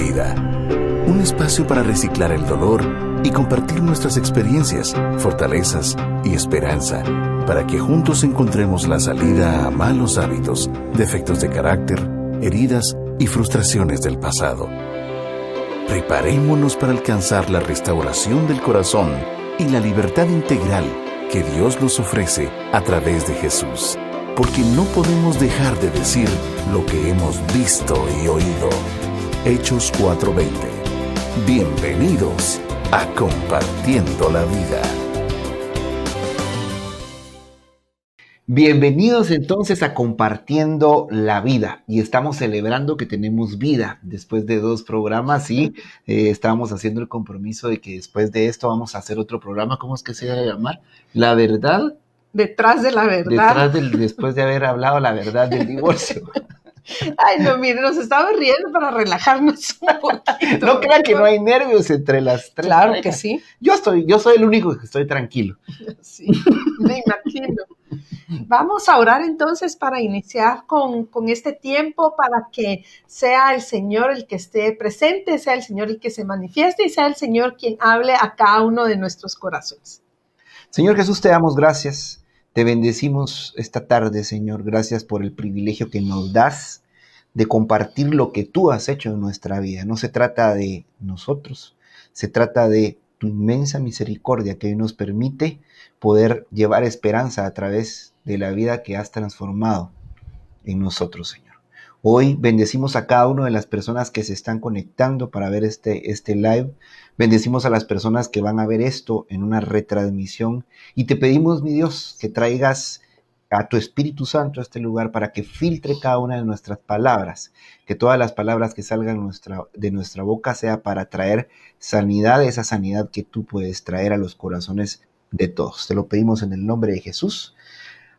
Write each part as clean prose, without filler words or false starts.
Vida. Un espacio para reciclar el dolor y compartir nuestras experiencias, fortalezas y esperanza, para que juntos encontremos la salida a malos hábitos, defectos de carácter, heridas y frustraciones del pasado. Preparémonos para alcanzar la restauración del corazón y la libertad integral que Dios nos ofrece a través de Jesús. Porque no podemos dejar de decir lo que hemos visto y oído. Hechos 4:20. Bienvenidos a Compartiendo la Vida. Bienvenidos entonces a Compartiendo la Vida, y estamos celebrando que tenemos vida después de 2 programas y estábamos haciendo el compromiso de que después de esto vamos a hacer otro programa. ¿Cómo es que se va a llamar? La verdad. Detrás de la verdad. Después de haber hablado la verdad del divorcio. Ay, no, mire, nos estamos riendo para relajarnos un poquito. No crean que no hay nervios entre las 3. Claro que sí. Yo soy el único que estoy tranquilo. Sí, me imagino. Vamos a orar entonces para iniciar con este tiempo, para que sea el Señor el que esté presente, sea el Señor el que se manifieste y sea el Señor quien hable a cada uno de nuestros corazones. Señor Jesús, te damos gracias. Te bendecimos esta tarde, Señor. Gracias por el privilegio que nos das de compartir lo que tú has hecho en nuestra vida. No se trata de nosotros, se trata de tu inmensa misericordia que hoy nos permite poder llevar esperanza a través de la vida que has transformado en nosotros, Señor. Hoy bendecimos a cada una de las personas que se están conectando para ver este live. Bendecimos a las personas que van a ver esto en una retransmisión. Y te pedimos, mi Dios, que traigas a tu Espíritu Santo a este lugar para que filtre cada una de nuestras palabras. Que todas las palabras que salgan de nuestra boca sea para traer sanidad, esa sanidad que tú puedes traer a los corazones de todos. Te lo pedimos en el nombre de Jesús.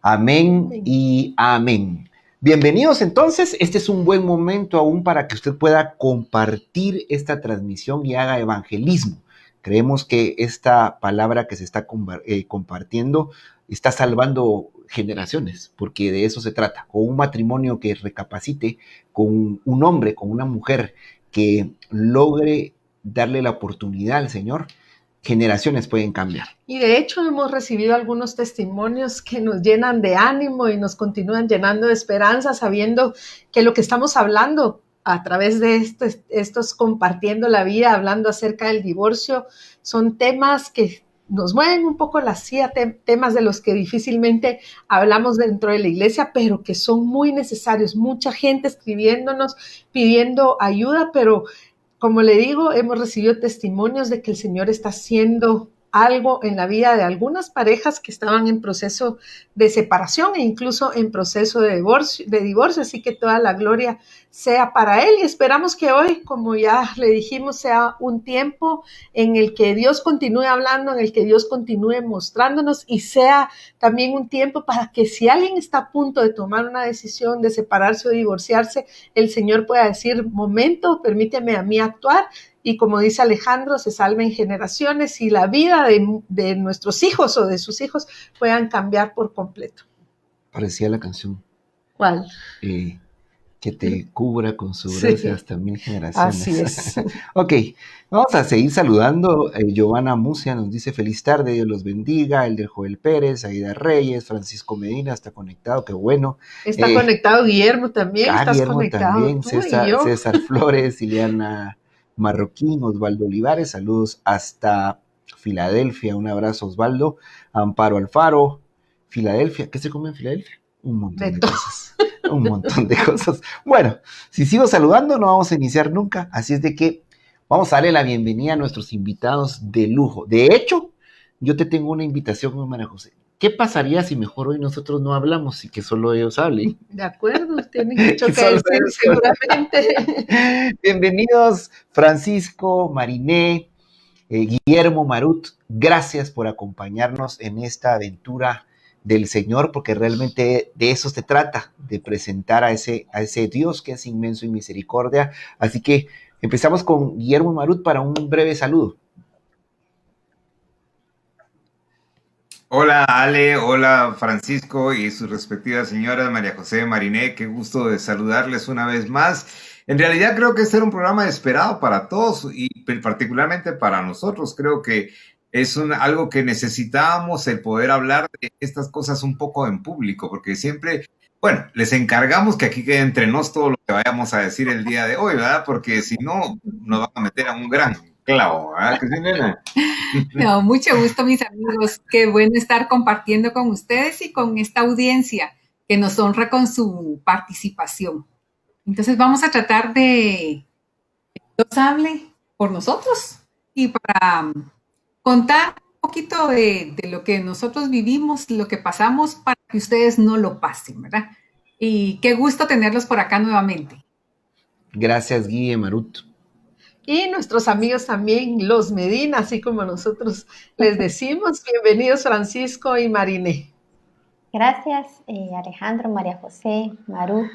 Amén y amén. Bienvenidos entonces, este es un buen momento aún para que usted pueda compartir esta transmisión y haga evangelismo. Creemos que esta palabra que se está compartiendo está salvando generaciones, porque de eso se trata, con un matrimonio que recapacite, con un hombre, con una mujer que logre darle la oportunidad al Señor. Generaciones pueden cambiar. Y de hecho hemos recibido algunos testimonios que nos llenan de ánimo y nos continúan llenando de esperanza, sabiendo que lo que estamos hablando a través de estos compartiendo la vida, hablando acerca del divorcio, son temas que nos mueven un poco la silla, temas de los que difícilmente hablamos dentro de la iglesia, pero que son muy necesarios. Mucha gente escribiéndonos, pidiendo ayuda, pero como le digo, hemos recibido testimonios de que el Señor está haciendo algo en la vida de algunas parejas que estaban en proceso de separación e incluso en proceso de divorcio, así que toda la gloria sea para Él. Y esperamos que hoy, como ya le dijimos, sea un tiempo en el que Dios continúe hablando, en el que Dios continúe mostrándonos, y sea también un tiempo para que si alguien está a punto de tomar una decisión de separarse o divorciarse, el Señor pueda decir: momento, permíteme a mí actuar. Y como dice Alejandro, se salven generaciones y la vida de nuestros hijos o de sus hijos puedan cambiar por completo. Parecía la canción. ¿Cuál? Que te cubra con su gracia hasta 1000 generaciones. Así es. Ok, vamos a seguir saludando. Giovanna Mucia nos dice: feliz tarde, Dios los bendiga. El de Joel Pérez, Aida Reyes, Francisco Medina está conectado, qué bueno. Está conectado Guillermo también, estás Guillermo conectado. También, Tú y yo. César Flores, Ileana Marroquín, Osvaldo Olivares, saludos hasta Filadelfia, un abrazo Osvaldo. Amparo Alfaro, Filadelfia, ¿qué se come en Filadelfia? Un montón de cosas, un montón de cosas. Bueno, si sigo saludando no vamos a iniciar nunca, así es de que vamos a darle la bienvenida a nuestros invitados de lujo. De hecho, yo te tengo una invitación, María José. ¿Qué pasaría si mejor hoy nosotros no hablamos y que solo ellos hablen? De acuerdo, tienen mucho que decir seguramente. Bienvenidos Francisco, Mariné, Guillermo Marut. Gracias por acompañarnos en esta aventura del Señor, porque realmente de eso se trata, de presentar a ese Dios que es inmenso en misericordia. Así que empezamos con Guillermo Marut para un breve saludo. Hola Ale, hola Francisco y sus respectivas señoras María José, Mariné, qué gusto de saludarles una vez más. En realidad creo que este era un programa esperado para todos y particularmente para nosotros. Creo que es algo que necesitábamos, el poder hablar de estas cosas un poco en público, porque siempre, bueno, les encargamos que aquí quede entre nos todo lo que vayamos a decir el día de hoy, ¿verdad? Porque si no, nos van a meter a un gran clavo, ¿verdad? ¿Que sí, nena? No, mucho gusto, mis amigos. Qué bueno estar compartiendo con ustedes y con esta audiencia que nos honra con su participación. Entonces vamos a tratar de que Dios hable por nosotros y para contar un poquito de lo que nosotros vivimos, lo que pasamos, para que ustedes no lo pasen, ¿verdad? Y qué gusto tenerlos por acá nuevamente. Gracias, Guille, Marut. Y nuestros amigos también, los Medina, así como nosotros les decimos. Bienvenidos, Francisco y Mariné. Gracias, Alejandro, María José, Marut,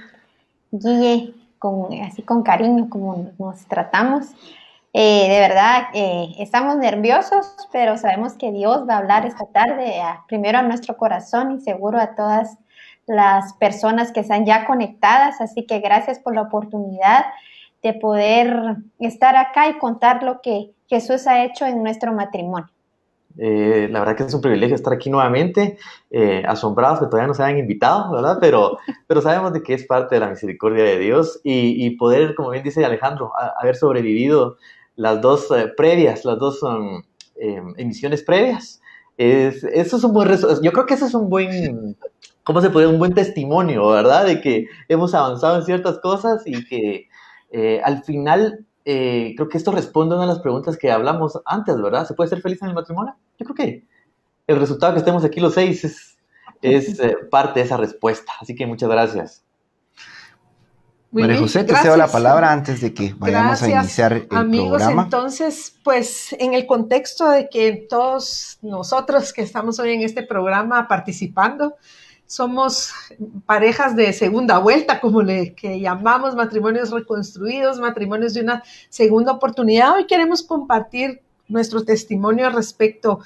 Guille, así con cariño como nos tratamos. De verdad, estamos nerviosos, pero sabemos que Dios va a hablar esta tarde, primero a nuestro corazón y seguro a todas las personas que están ya conectadas. Así que gracias por la oportunidad de poder estar acá y contar lo que Jesús ha hecho en nuestro matrimonio. La verdad que es un privilegio estar aquí nuevamente, asombrados que todavía nos hayan invitado, ¿verdad? Pero sabemos de que es parte de la misericordia de Dios y poder, como bien dice Alejandro, haber sobrevivido las dos emisiones previas. Eso es un buen yo creo que eso es un buen, ¿cómo se puede? Un buen testimonio, ¿verdad? De que hemos avanzado en ciertas cosas y que al final creo que esto responde a una de las preguntas que hablamos antes, ¿verdad? ¿Se puede ser feliz en el matrimonio? Yo creo que el resultado que estemos aquí los 6 es parte de esa respuesta. Así que muchas gracias. María José, te cedo la palabra antes de que vayamos a iniciar el amigos, programa. Entonces, pues en el contexto de que todos nosotros que estamos hoy en este programa participando, somos parejas de segunda vuelta, como que llamamos, matrimonios reconstruidos, matrimonios de una segunda oportunidad. Hoy queremos compartir nuestro testimonio respecto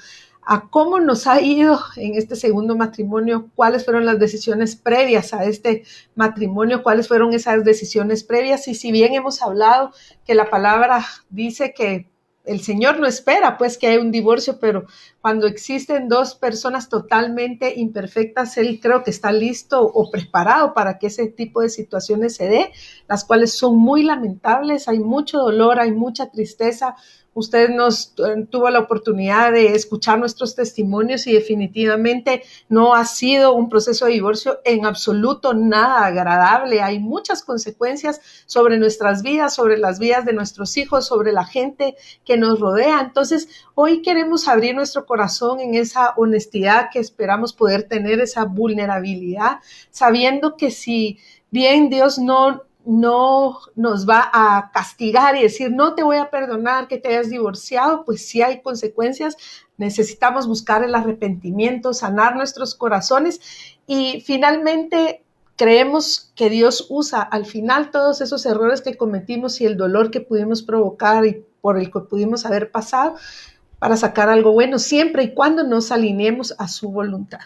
a cómo nos ha ido en este segundo matrimonio, cuáles fueron las decisiones previas a este matrimonio, cuáles fueron esas decisiones previas. Y si bien hemos hablado que la palabra dice que el Señor no espera pues que haya un divorcio, pero cuando existen dos personas totalmente imperfectas, Él creo que está listo o preparado para que ese tipo de situaciones se dé, las cuales son muy lamentables, hay mucho dolor, hay mucha tristeza. Usted tuvo la oportunidad de escuchar nuestros testimonios y definitivamente no ha sido un proceso de divorcio en absoluto nada agradable. Hay muchas consecuencias sobre nuestras vidas, sobre las vidas de nuestros hijos, sobre la gente que nos rodea. Entonces, hoy queremos abrir nuestro corazón en esa honestidad que esperamos poder tener, esa vulnerabilidad, sabiendo que si bien Dios no nos va a castigar y decir, no te voy a perdonar que te hayas divorciado, pues sí hay consecuencias. Necesitamos buscar el arrepentimiento, sanar nuestros corazones y finalmente creemos que Dios usa al final todos esos errores que cometimos y el dolor que pudimos provocar y por el que pudimos haber pasado para sacar algo bueno, siempre y cuando nos alineemos a su voluntad.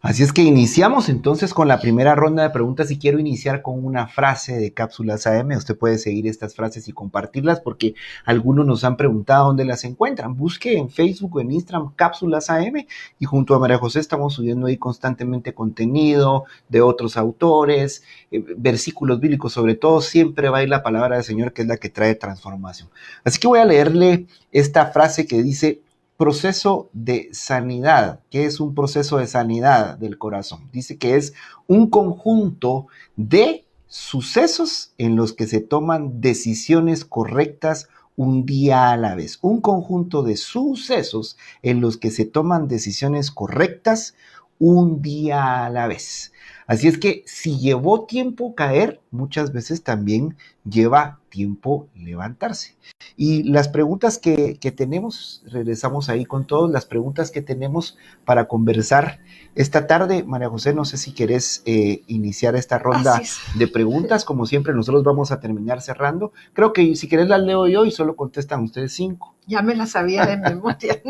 Así es que iniciamos entonces con la primera ronda de preguntas y quiero iniciar con una frase de Cápsulas AM. Usted puede seguir estas frases y compartirlas porque algunos nos han preguntado dónde las encuentran. Busque en Facebook o en Instagram Cápsulas AM y junto a María José estamos subiendo ahí constantemente contenido de otros autores, versículos bíblicos, sobre todo siempre va a ir la palabra del Señor que es la que trae transformación. Así que voy a leerle esta frase que dice: proceso de sanidad. ¿Qué es un proceso de sanidad del corazón? Dice que es un conjunto de sucesos en los que se toman decisiones correctas un día a la vez. Un conjunto de sucesos en los que se toman decisiones correctas un día a la vez. Así es que si llevó tiempo caer, muchas veces también lleva tiempo levantarse. Y las preguntas que tenemos, regresamos ahí con todos, las preguntas que tenemos para conversar esta tarde. María José, no sé si querés iniciar esta ronda de preguntas. Como siempre, nosotros vamos a terminar cerrando. Creo que si querés las leo yo y solo contestan ustedes 5. Ya me la sabía de memoria.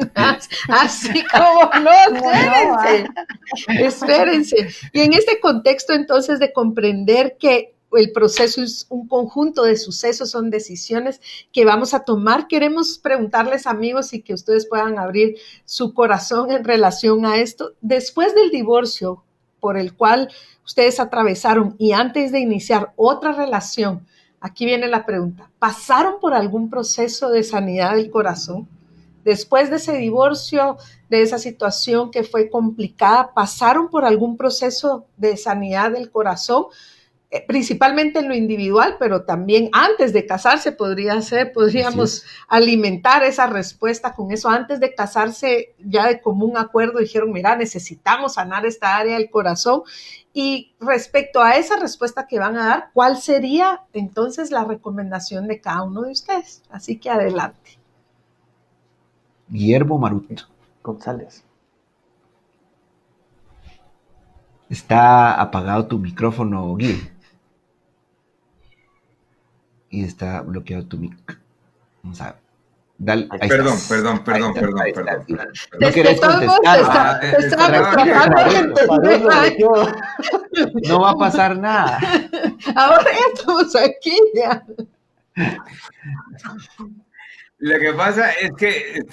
Así como no, espérense. Y en este contexto entonces de comprender que el proceso es un conjunto de sucesos, son decisiones que vamos a tomar. Queremos preguntarles, amigos, y que ustedes puedan abrir su corazón en relación a esto. Después del divorcio por el cual ustedes atravesaron y antes de iniciar otra relación, aquí viene la pregunta, ¿pasaron por algún proceso de sanidad del corazón? Después de ese divorcio, de esa situación que fue complicada, ¿pasaron por algún proceso de sanidad del corazón? Principalmente en lo individual, pero también antes de casarse podríamos alimentar esa respuesta con eso. Antes de casarse, ya de común acuerdo, dijeron, mira, necesitamos sanar esta área del corazón. Y respecto a esa respuesta que van a dar, ¿cuál sería entonces la recomendación de cada uno de ustedes? Así que adelante. Guillermo Marut. González. Está apagado tu micrófono, Gui. Y está bloqueado tu mic. Vamos a ver. Dale, Perdón. No querés contestar. No va a pasar nada. Ahora ya estamos aquí. Ya. Lo que pasa es que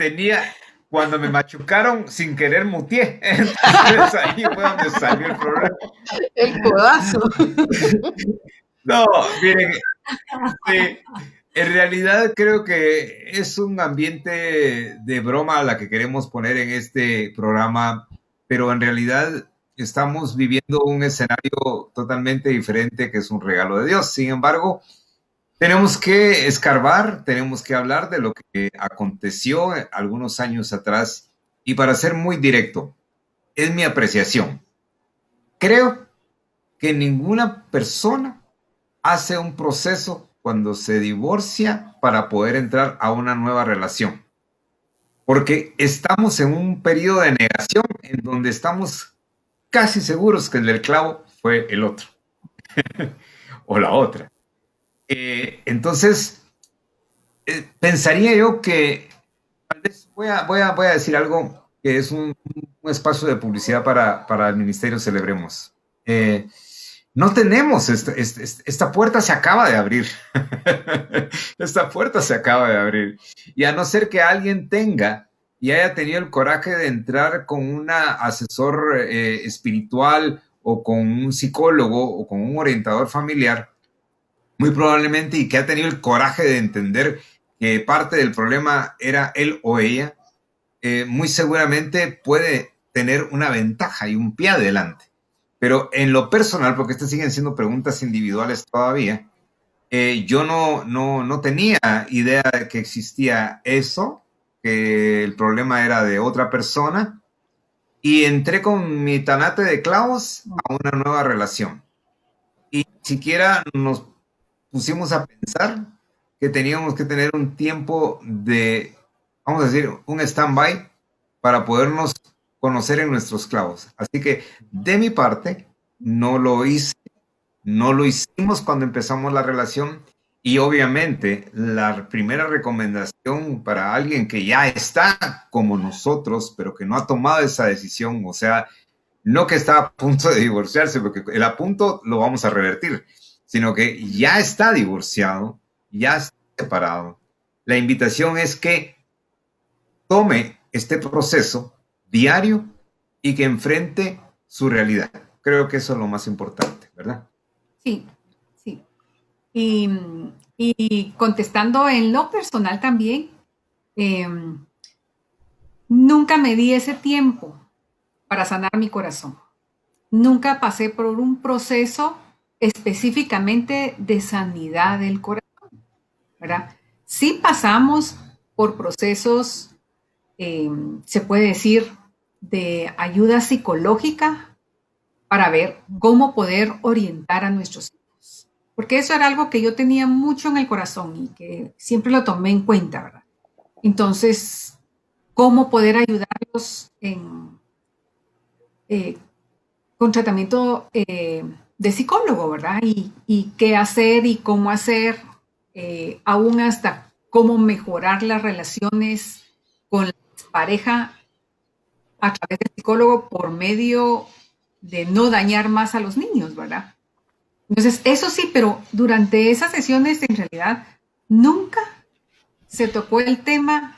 cuando me machucaron, sin querer muteé. Entonces ahí fue donde salió el problema. El codazo. No, miren, sí, en realidad creo que es un ambiente de broma a la que queremos poner en este programa, pero en realidad estamos viviendo un escenario totalmente diferente que es un regalo de Dios. Sin embargo, tenemos que escarbar, tenemos que hablar de lo que aconteció algunos años atrás y para ser muy directo, es mi apreciación. Creo que ninguna persona hace un proceso cuando se divorcia para poder entrar a una nueva relación. Porque estamos en un periodo de negación en donde estamos casi seguros que el clavo fue el otro o la otra. Entonces, pensaría yo que tal vez voy a decir algo que es un espacio de publicidad para el Ministerio Celebremos. No tenemos, esta puerta se acaba de abrir. Esta puerta se acaba de abrir. Y a no ser que alguien tenga y haya tenido el coraje de entrar con un asesor espiritual o con un psicólogo o con un orientador familiar, muy probablemente, y que ha tenido el coraje de entender que parte del problema era él o ella, muy seguramente puede tener una ventaja y un pie adelante. Pero en lo personal, porque estas siguen siendo preguntas individuales todavía, yo no tenía idea de que existía eso, que el problema era de otra persona, y entré con mi tanate de clavos a una nueva relación. Y ni siquiera nos pusimos a pensar que teníamos que tener un tiempo de, vamos a decir, un stand-by para podernos conocer en nuestros clavos. Así que de mi parte no lo hicimos cuando empezamos la relación, y obviamente la primera recomendación para alguien que ya está como nosotros pero que no ha tomado esa decisión, o sea, no que está a punto de divorciarse, porque el a punto lo vamos a revertir, sino que ya está divorciado, ya está separado. La invitación es que tome este proceso diario y que enfrente su realidad. Creo que eso es lo más importante, ¿verdad? Sí, sí. Y contestando en lo personal también, nunca me di ese tiempo para sanar mi corazón. Nunca pasé por un proceso específicamente de sanidad del corazón, ¿verdad? Sí pasamos por procesos, se puede decir, de ayuda psicológica para ver cómo poder orientar a nuestros hijos. Porque eso era algo que yo tenía mucho en el corazón y que siempre lo tomé en cuenta, ¿verdad? Entonces, cómo poder ayudarlos con tratamiento de psicólogo, ¿verdad? Y qué hacer y cómo hacer, aún hasta cómo mejorar las relaciones con la pareja a través del psicólogo por medio de no dañar más a los niños, ¿verdad? Entonces, eso sí, pero durante esas sesiones en realidad nunca se tocó el tema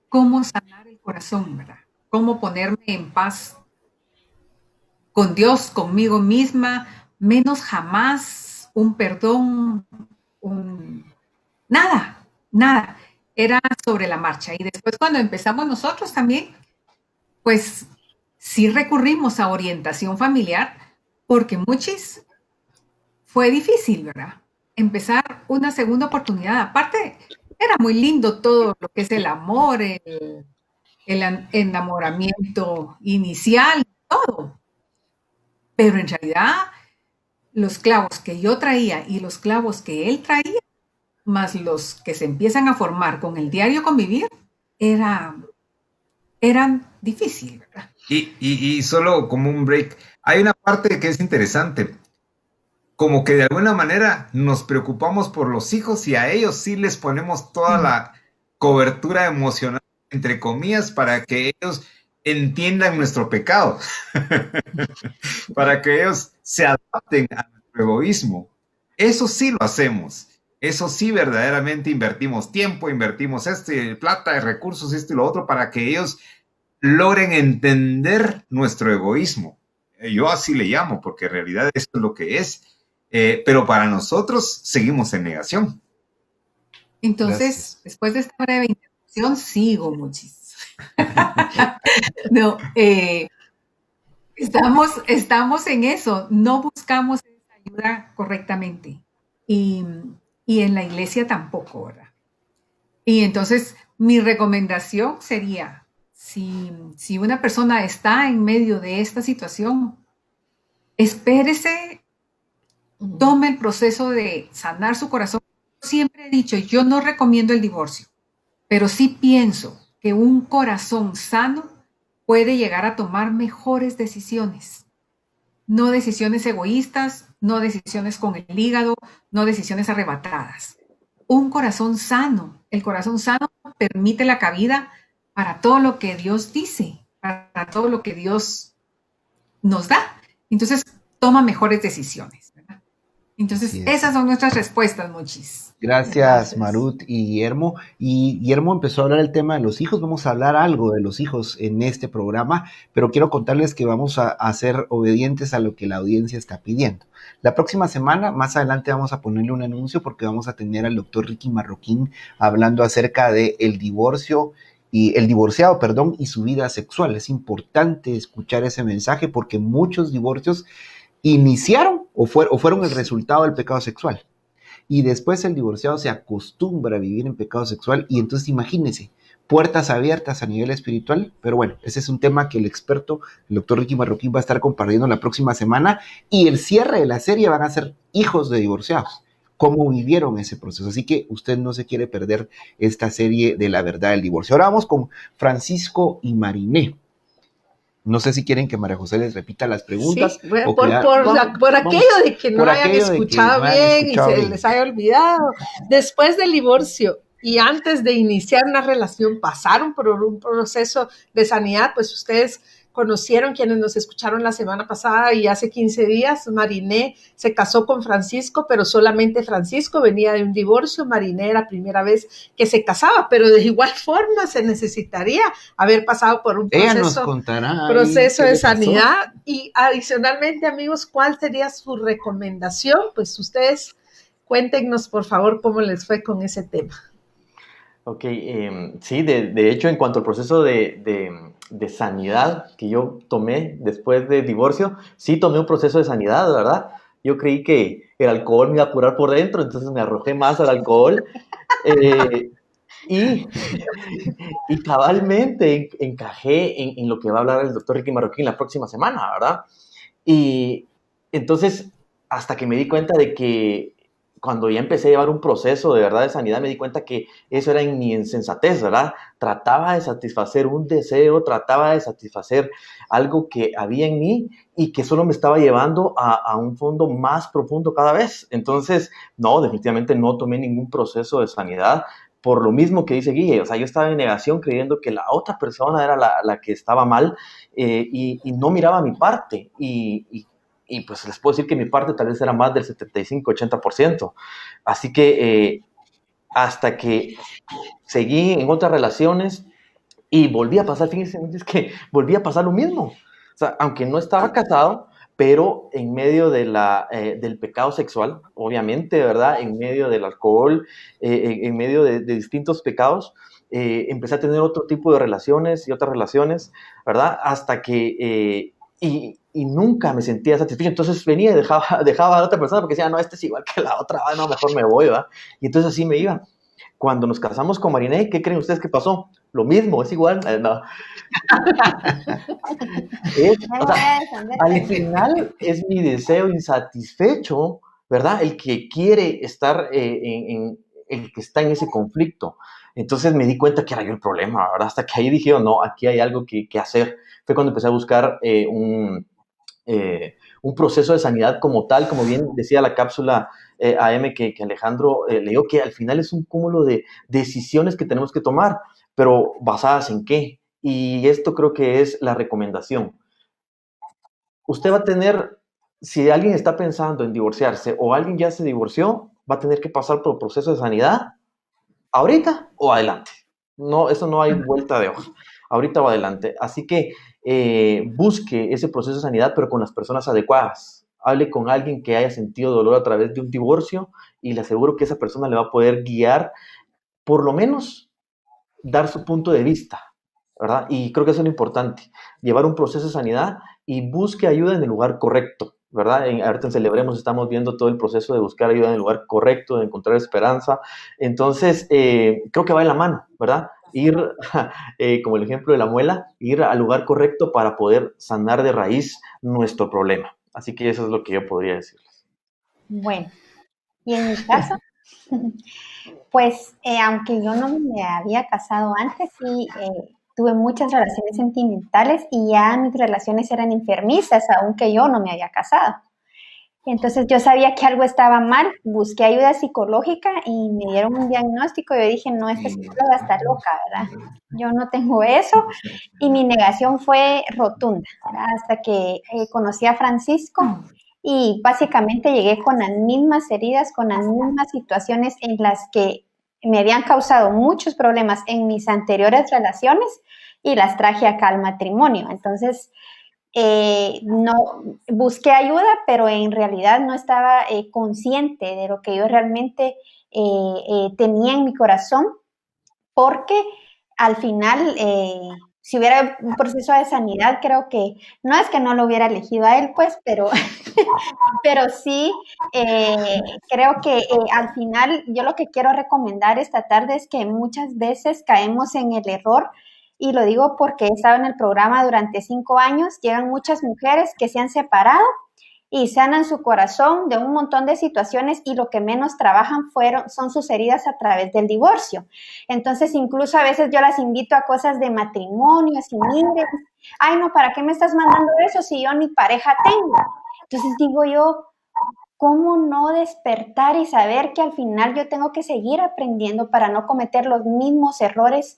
cómo sanar el corazón, ¿verdad? Cómo ponerme en paz con Dios, conmigo misma, menos jamás un perdón, nada, nada. Era sobre la marcha. Y después cuando empezamos nosotros también, pues sí recurrimos a orientación familiar, porque muchis fue difícil, ¿verdad? Empezar una segunda oportunidad. Aparte, era muy lindo todo lo que es el amor, el enamoramiento inicial, todo. Pero en realidad, los clavos que yo traía y los clavos que él traía, más los que se empiezan a formar con el diario convivir, eran difíciles, ¿verdad? Y solo como un break, hay una parte que es interesante, como que de alguna manera nos preocupamos por los hijos y a ellos sí les ponemos toda la cobertura emocional, entre comillas, para que ellos entiendan nuestro pecado, para que ellos se adapten a nuestro egoísmo. Eso sí lo hacemos. Eso sí verdaderamente invertimos tiempo, invertimos plata, recursos, esto y lo otro, para que ellos logren entender nuestro egoísmo. Yo así le llamo, porque en realidad eso es lo que es. Pero para nosotros seguimos en negación. Entonces, Gracias. después de esta breve introducción, sigo muchísimo. No, estamos en eso, no buscamos esa ayuda correctamente. Y en la iglesia tampoco, ¿verdad? Y entonces, mi recomendación sería, si una persona está en medio de esta situación, espérese, tome el proceso de sanar su corazón. Siempre he dicho, yo no recomiendo el divorcio, pero sí pienso que un corazón sano puede llegar a tomar mejores decisiones. No decisiones egoístas, no decisiones con el hígado, no decisiones arrebatadas. Un corazón sano, el corazón sano permite la cabida para todo lo que Dios dice, para todo lo que Dios nos da. Entonces, toma mejores decisiones, ¿verdad? Entonces, esas son nuestras respuestas, Mochis. Gracias, Marut y Guillermo. Y Guillermo empezó a hablar el tema de los hijos. Vamos a hablar algo de los hijos en este programa, pero quiero contarles que vamos a ser obedientes a lo que la audiencia está pidiendo. La próxima semana, más adelante, vamos a ponerle un anuncio porque vamos a tener al doctor Ricky Marroquín hablando acerca de el divorcio y el divorciado, perdón, y su vida sexual. Es importante escuchar ese mensaje porque muchos divorcios iniciaron o fueron el resultado del pecado sexual. Y después el divorciado se acostumbra a vivir en pecado sexual y entonces imagínense, puertas abiertas a nivel espiritual, pero bueno, ese es un tema que el experto, el doctor Ricky Marroquín, va a estar compartiendo la próxima semana y el cierre de la serie van a ser hijos de divorciados, cómo vivieron ese proceso, así que usted no se quiere perder esta serie de la verdad del divorcio. Ahora vamos con Francisco y Mariné. No sé si quieren que María José les repita las preguntas. Sí, por aquello de que no hayan escuchado bien y se les haya olvidado. Después del divorcio y antes de iniciar una relación, pasaron por un proceso de sanidad, pues ustedes conocieron, quienes nos escucharon la semana pasada y hace 15 días, Mariné se casó con Francisco, pero solamente Francisco venía de un divorcio. Mariné era la primera vez que se casaba, pero de igual forma se necesitaría haber pasado por un proceso de sanidad. Y adicionalmente, amigos, ¿cuál sería su recomendación? Pues ustedes cuéntenos, por favor, cómo les fue con ese tema. Ok, sí, de hecho, en cuanto al proceso de sanidad que yo tomé después del divorcio, sí tomé un proceso de sanidad, ¿verdad? Yo creí que el alcohol me iba a curar por dentro, entonces me arrojé más al alcohol y cabalmente encajé en lo que va a hablar el doctor Ricky Marroquín la próxima semana, ¿verdad? Y entonces, hasta que me di cuenta de que cuando ya empecé a llevar un proceso de verdad de sanidad, me di cuenta que eso era en mi insensatez, ¿verdad? Trataba de satisfacer un deseo, trataba de satisfacer algo que había en mí y que solo me estaba llevando a un fondo más profundo cada vez. Entonces, no, definitivamente no tomé ningún proceso de sanidad por lo mismo que dice Guille. O sea, yo estaba en negación creyendo que la otra persona era la que estaba mal y no miraba mi parte. Y y pues les puedo decir que mi parte tal vez era más del 75-80%. Así que hasta que seguí en otras relaciones y volví a pasar, fíjense, es que volví a pasar lo mismo. O sea, aunque no estaba casado, pero en medio del pecado sexual, obviamente, ¿verdad? En medio del alcohol, en medio de distintos pecados, empecé a tener otro tipo de relaciones y otras relaciones, ¿verdad? Hasta que, y nunca me sentía satisfecho. Entonces venía y dejaba a la otra persona porque decía, no, este es igual que la otra, no, mejor me voy, ¿verdad? Y entonces así me iba. Cuando nos casamos con Mariné, ¿qué creen ustedes que pasó? Lo mismo, es igual. No. O sea, al final es mi deseo insatisfecho, ¿verdad? El que quiere estar, el que está en ese conflicto. Entonces me di cuenta que era yo el problema, ¿verdad? Hasta que ahí dije, no, aquí hay algo que hacer. Fue cuando empecé a buscar un proceso de sanidad como tal, como bien decía la cápsula AM que Alejandro leyó, que al final es un cúmulo de decisiones que tenemos que tomar, pero basadas en qué. Y esto creo que es la recomendación. Usted va a tener, si alguien está pensando en divorciarse o alguien ya se divorció, va a tener que pasar por el proceso de sanidad ahorita o adelante. No, eso no hay vuelta de hoja. Ahorita o adelante. Así que busque ese proceso de sanidad, pero con las personas adecuadas. Hable con alguien que haya sentido dolor a través de un divorcio y le aseguro que esa persona le va a poder guiar, por lo menos dar su punto de vista, ¿verdad? Y creo que eso es lo importante, llevar un proceso de sanidad y busque ayuda en el lugar correcto, ¿verdad? Ahorita en Celebremos estamos viendo todo el proceso de buscar ayuda en el lugar correcto, de encontrar esperanza. Entonces, creo que va de la mano, ¿verdad? Ir, como el ejemplo de la muela, ir al lugar correcto para poder sanar de raíz nuestro problema. Así que eso es lo que yo podría decirles. Bueno, y en mi caso, pues aunque yo no me había casado antes, sí tuve muchas relaciones sentimentales y ya mis relaciones eran enfermizas, aunque yo no me había casado. Entonces yo sabía que algo estaba mal, busqué ayuda psicológica y me dieron un diagnóstico y yo dije, no, esta psicóloga está loca, ¿verdad? Yo no tengo eso y mi negación fue rotunda, ¿verdad? Hasta que conocí a Francisco y básicamente llegué con las mismas heridas, con las mismas situaciones en las que me habían causado muchos problemas en mis anteriores relaciones y las traje acá al matrimonio. Entonces, no busqué ayuda, pero en realidad no estaba consciente de lo que yo realmente tenía en mi corazón, porque al final, si hubiera un proceso de sanidad, creo que no es que no lo hubiera elegido a él, pues, pero sí creo que al final yo lo que quiero recomendar esta tarde es que muchas veces caemos en el error. Y lo digo porque he estado en el programa durante 5 años, llegan muchas mujeres que se han separado y sanan su corazón de un montón de situaciones y lo que menos trabajan son sus heridas a través del divorcio. Entonces, incluso a veces yo las invito a cosas de matrimonio, así, miren, ay no, ¿para qué me estás mandando eso si yo ni pareja tengo? Entonces digo yo, ¿cómo no despertar y saber que al final yo tengo que seguir aprendiendo para no cometer los mismos errores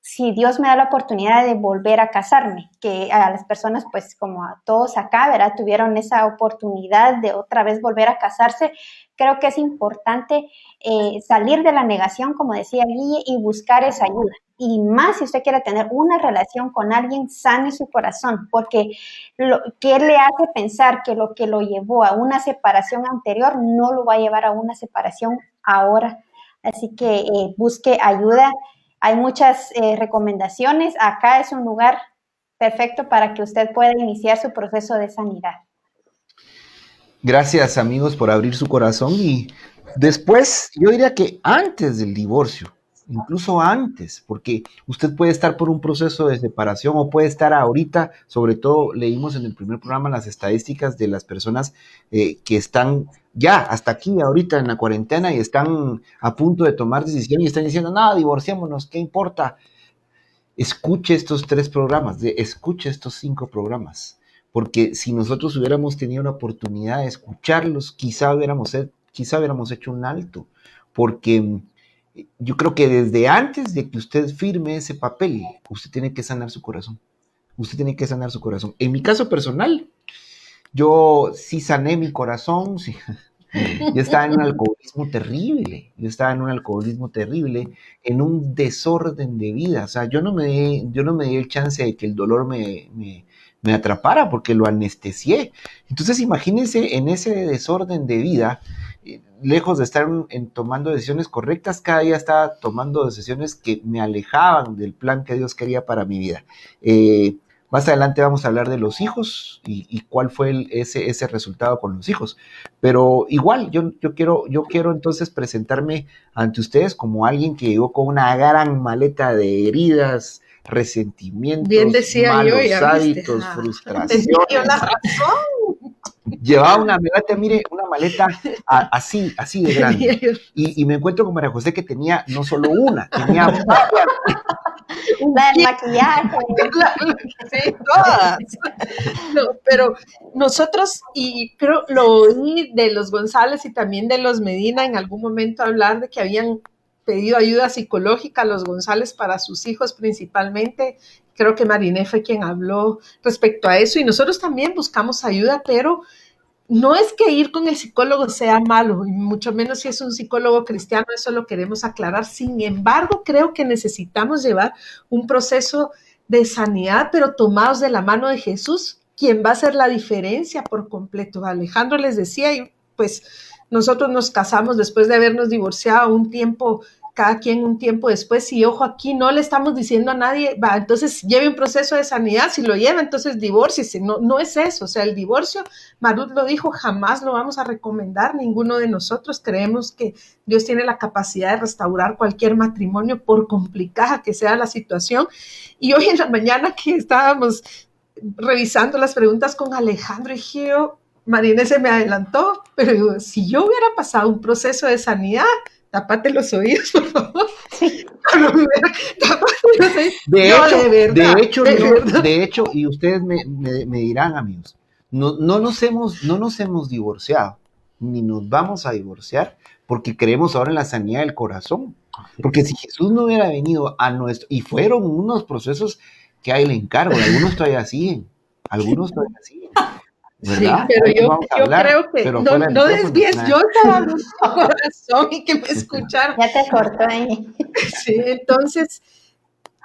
si Dios me da la oportunidad de volver a casarme? Que a las personas, pues como a todos acá, ¿verdad?, tuvieron esa oportunidad de otra vez volver a casarse. Creo que es importante salir de la negación, como decía Guille, y buscar esa ayuda. Y más si usted quiere tener una relación con alguien, sane su corazón, porque ¿qué le hace pensar que lo que lo llevó a una separación anterior no lo va a llevar a una separación ahora? Así que busque ayuda. Hay muchas recomendaciones. Acá es un lugar perfecto para que usted pueda iniciar su proceso de sanidad. Gracias, amigos, por abrir su corazón. Y después, yo diría que antes del divorcio, incluso antes, porque usted puede estar por un proceso de separación o puede estar ahorita, sobre todo leímos en el primer programa las estadísticas de las personas que están ya hasta aquí ahorita en la cuarentena y están a punto de tomar decisión y están diciendo, no, divorciémonos, ¿qué importa? Escuche estos 3 programas, escuche estos 5 programas, porque si nosotros hubiéramos tenido la oportunidad de escucharlos, quizá hubiéramos hecho un alto, porque yo creo que desde antes de que usted firme ese papel, usted tiene que sanar su corazón. Usted tiene que sanar su corazón. En mi caso personal, Yo sí sané mi corazón, sí. Yo estaba en un alcoholismo terrible, en un desorden de vida. O sea, yo no me di el chance de que el dolor me atrapara porque lo anestesié. Entonces, imagínense en ese desorden de vida, lejos de estar tomando decisiones correctas, cada día estaba tomando decisiones que me alejaban del plan que Dios quería para mi vida. Más adelante vamos a hablar de los hijos y cuál fue ese resultado con los hijos. Pero igual, yo quiero entonces presentarme ante ustedes como alguien que llegó con una gran maleta de heridas, resentimientos, Bien decía malos yo, ya hábitos, viste. frustraciones. Tenía la razón. Llevaba una maleta, mire, una maleta así de grande. Y me encuentro con María José que tenía no solo una, tenía varias. La del maquillaje. Sí, todas. No, pero nosotros, y creo, lo oí de los González y también de los Medina en algún momento hablar de que habían pedido ayuda psicológica a los González para sus hijos principalmente. Creo que Mariné fue quien habló respecto a eso y nosotros también buscamos ayuda, pero no es que ir con el psicólogo sea malo, y mucho menos si es un psicólogo cristiano, eso lo queremos aclarar. Sin embargo, creo que necesitamos llevar un proceso de sanidad, pero tomados de la mano de Jesús, quien va a hacer la diferencia por completo. Alejandro les decía, y pues nosotros nos casamos después de habernos divorciado un tiempo, cada quien un tiempo después, y ojo, aquí no le estamos diciendo a nadie, va, entonces lleve un proceso de sanidad, si lo lleva, entonces divórciese. No es eso, o sea, el divorcio, Marut lo dijo, jamás lo vamos a recomendar, ninguno de nosotros. Creemos que Dios tiene la capacidad de restaurar cualquier matrimonio, por complicada que sea la situación. Y hoy en la mañana que estábamos revisando las preguntas con Alejandro y Gio, Marina se me adelantó, pero digo, si yo hubiera pasado un proceso de sanidad, tápate los oídos, por favor. Sí. Tápate los oídos. De hecho, y ustedes me dirán, amigos, no nos hemos divorciado, ni nos vamos a divorciar, porque creemos ahora en la sanidad del corazón. Porque si Jesús no hubiera venido a nuestro, y fueron unos procesos que hay el encargo, algunos todavía siguen. ¿Verdad? Sí, pero yo hablar, creo que no desvíes, yo estaba hablando de corazón y que me escucharon. Ya te cortó ahí. Sí, entonces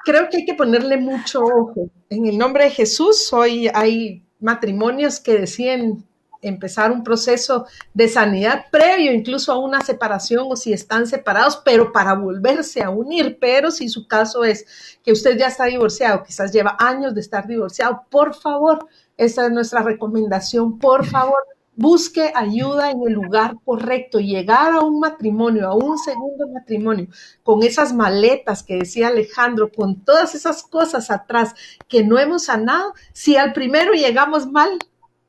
creo que hay que ponerle mucho ojo. En el nombre de Jesús, hoy hay matrimonios que deciden empezar un proceso de sanidad previo incluso a una separación o si están separados, pero para volverse a unir. Pero si su caso es que usted ya está divorciado, quizás lleva años de estar divorciado, por favor, esa es nuestra recomendación, por favor, busque ayuda en el lugar correcto. Llegar a un matrimonio, a un segundo matrimonio, con esas maletas que decía Alejandro, con todas esas cosas atrás que no hemos sanado, si al primero llegamos mal,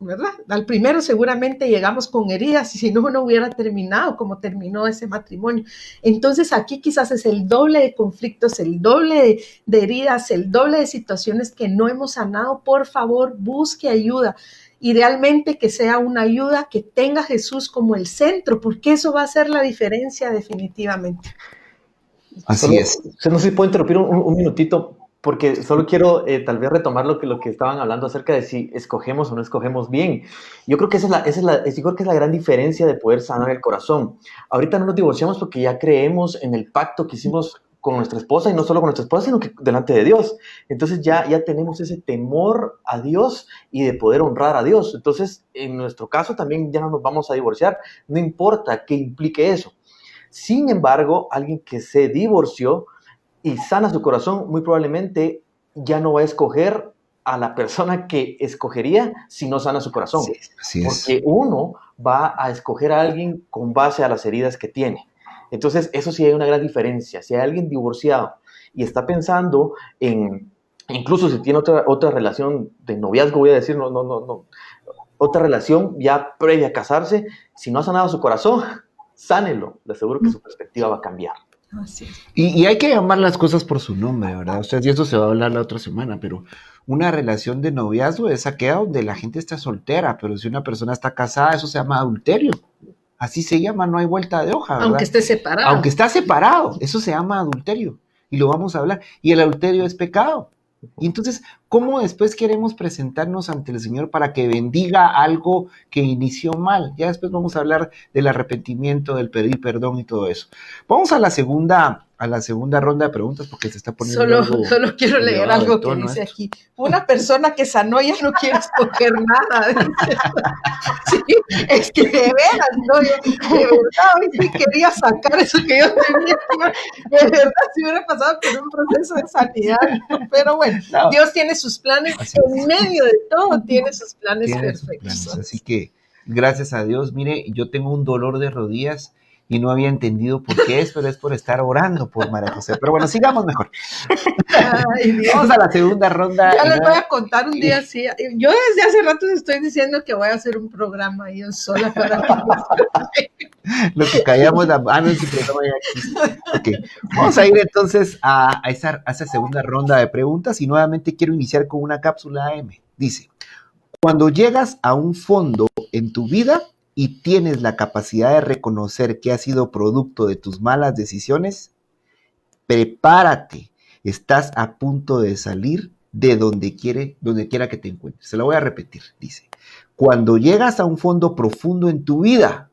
¿verdad? Al primero seguramente llegamos con heridas y si no, no hubiera terminado como terminó ese matrimonio. Entonces aquí quizás es el doble de conflictos, el doble de heridas, el doble de situaciones que no hemos sanado. Por favor, busque ayuda. Idealmente que sea una ayuda que tenga a Jesús como el centro, porque eso va a hacer la diferencia definitivamente. Así es. No sé si puedo interrumpir un minutito, porque solo quiero tal vez retomar lo que estaban hablando acerca de si escogemos o no escogemos bien. Yo creo que esa es la gran diferencia de poder sanar el corazón. Ahorita no nos divorciamos porque ya creemos en el pacto que hicimos con nuestra esposa, y no solo con nuestra esposa, sino que delante de Dios. Entonces ya tenemos ese temor a Dios y de poder honrar a Dios. Entonces, en nuestro caso también ya no nos vamos a divorciar, no importa qué implique eso. Sin embargo, alguien que se divorció y sana su corazón, muy probablemente ya no va a escoger a la persona que escogería si no sana su corazón. Sí, así es. Porque uno va a escoger a alguien con base a las heridas que tiene. Entonces, eso sí hay una gran diferencia. Si hay alguien divorciado y está pensando en, incluso si tiene otra relación de noviazgo, voy a decir, no, otra relación ya previa a casarse, si no ha sanado su corazón, sánelo. Le aseguro que su perspectiva va a cambiar. Así es. Y hay que llamar las cosas por su nombre, ¿verdad? O sea, y esto se va a hablar la otra semana, pero una relación de noviazgo es aquella donde la gente está soltera, pero si una persona está casada, eso se llama adulterio. Así se llama, no hay vuelta de hoja, ¿verdad? Aunque esté separado. Aunque está separado, eso se llama adulterio. Y lo vamos a hablar. Y el adulterio es pecado. Y entonces, ¿Cómo después queremos presentarnos ante el Señor para que bendiga algo que inició mal? Ya después vamos a hablar del arrepentimiento, del pedir perdón y todo eso. Vamos a la segunda ronda de preguntas porque se está poniendo Solo quiero leer algo que dice aquí. Una persona que sanó ya no quiere escoger nada. Sí, es que de veras, no, yo de verdad hoy sí quería sacar eso que yo tenía. De verdad, si hubiera pasado por un proceso de sanidad. Pero bueno, no. Dios tiene sus planes, en medio de todo tiene sus planes perfectos. Así que, gracias a Dios, mire, yo tengo un dolor de rodillas y no había entendido por qué es, pero es por estar orando por María José. Pero bueno, sigamos mejor. Ay, vamos a la segunda ronda. Ya les voy a contar un día así. Yo desde hace rato estoy diciendo que voy a hacer un programa yo sola para lo que callamos no, ese programa ya existe. Okay. Vamos a ir entonces a esa segunda ronda de preguntas y nuevamente quiero iniciar con una cápsula AM. Dice, cuando llegas a un fondo en tu vida y tienes la capacidad de reconocer que ha sido producto de tus malas decisiones, prepárate, estás a punto de salir de donde quiera que te encuentres. Se lo voy a repetir, dice, cuando llegas a un fondo profundo en tu vida,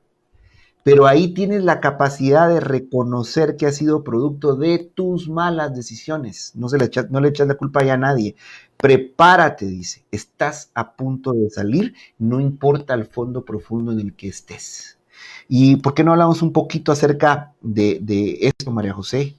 pero ahí tienes la capacidad de reconocer que ha sido producto de tus malas decisiones, no le echas la culpa ya a nadie. Prepárate, dice, estás a punto de salir, no importa el fondo profundo en el que estés. ¿Y por qué no hablamos un poquito acerca de esto, María José?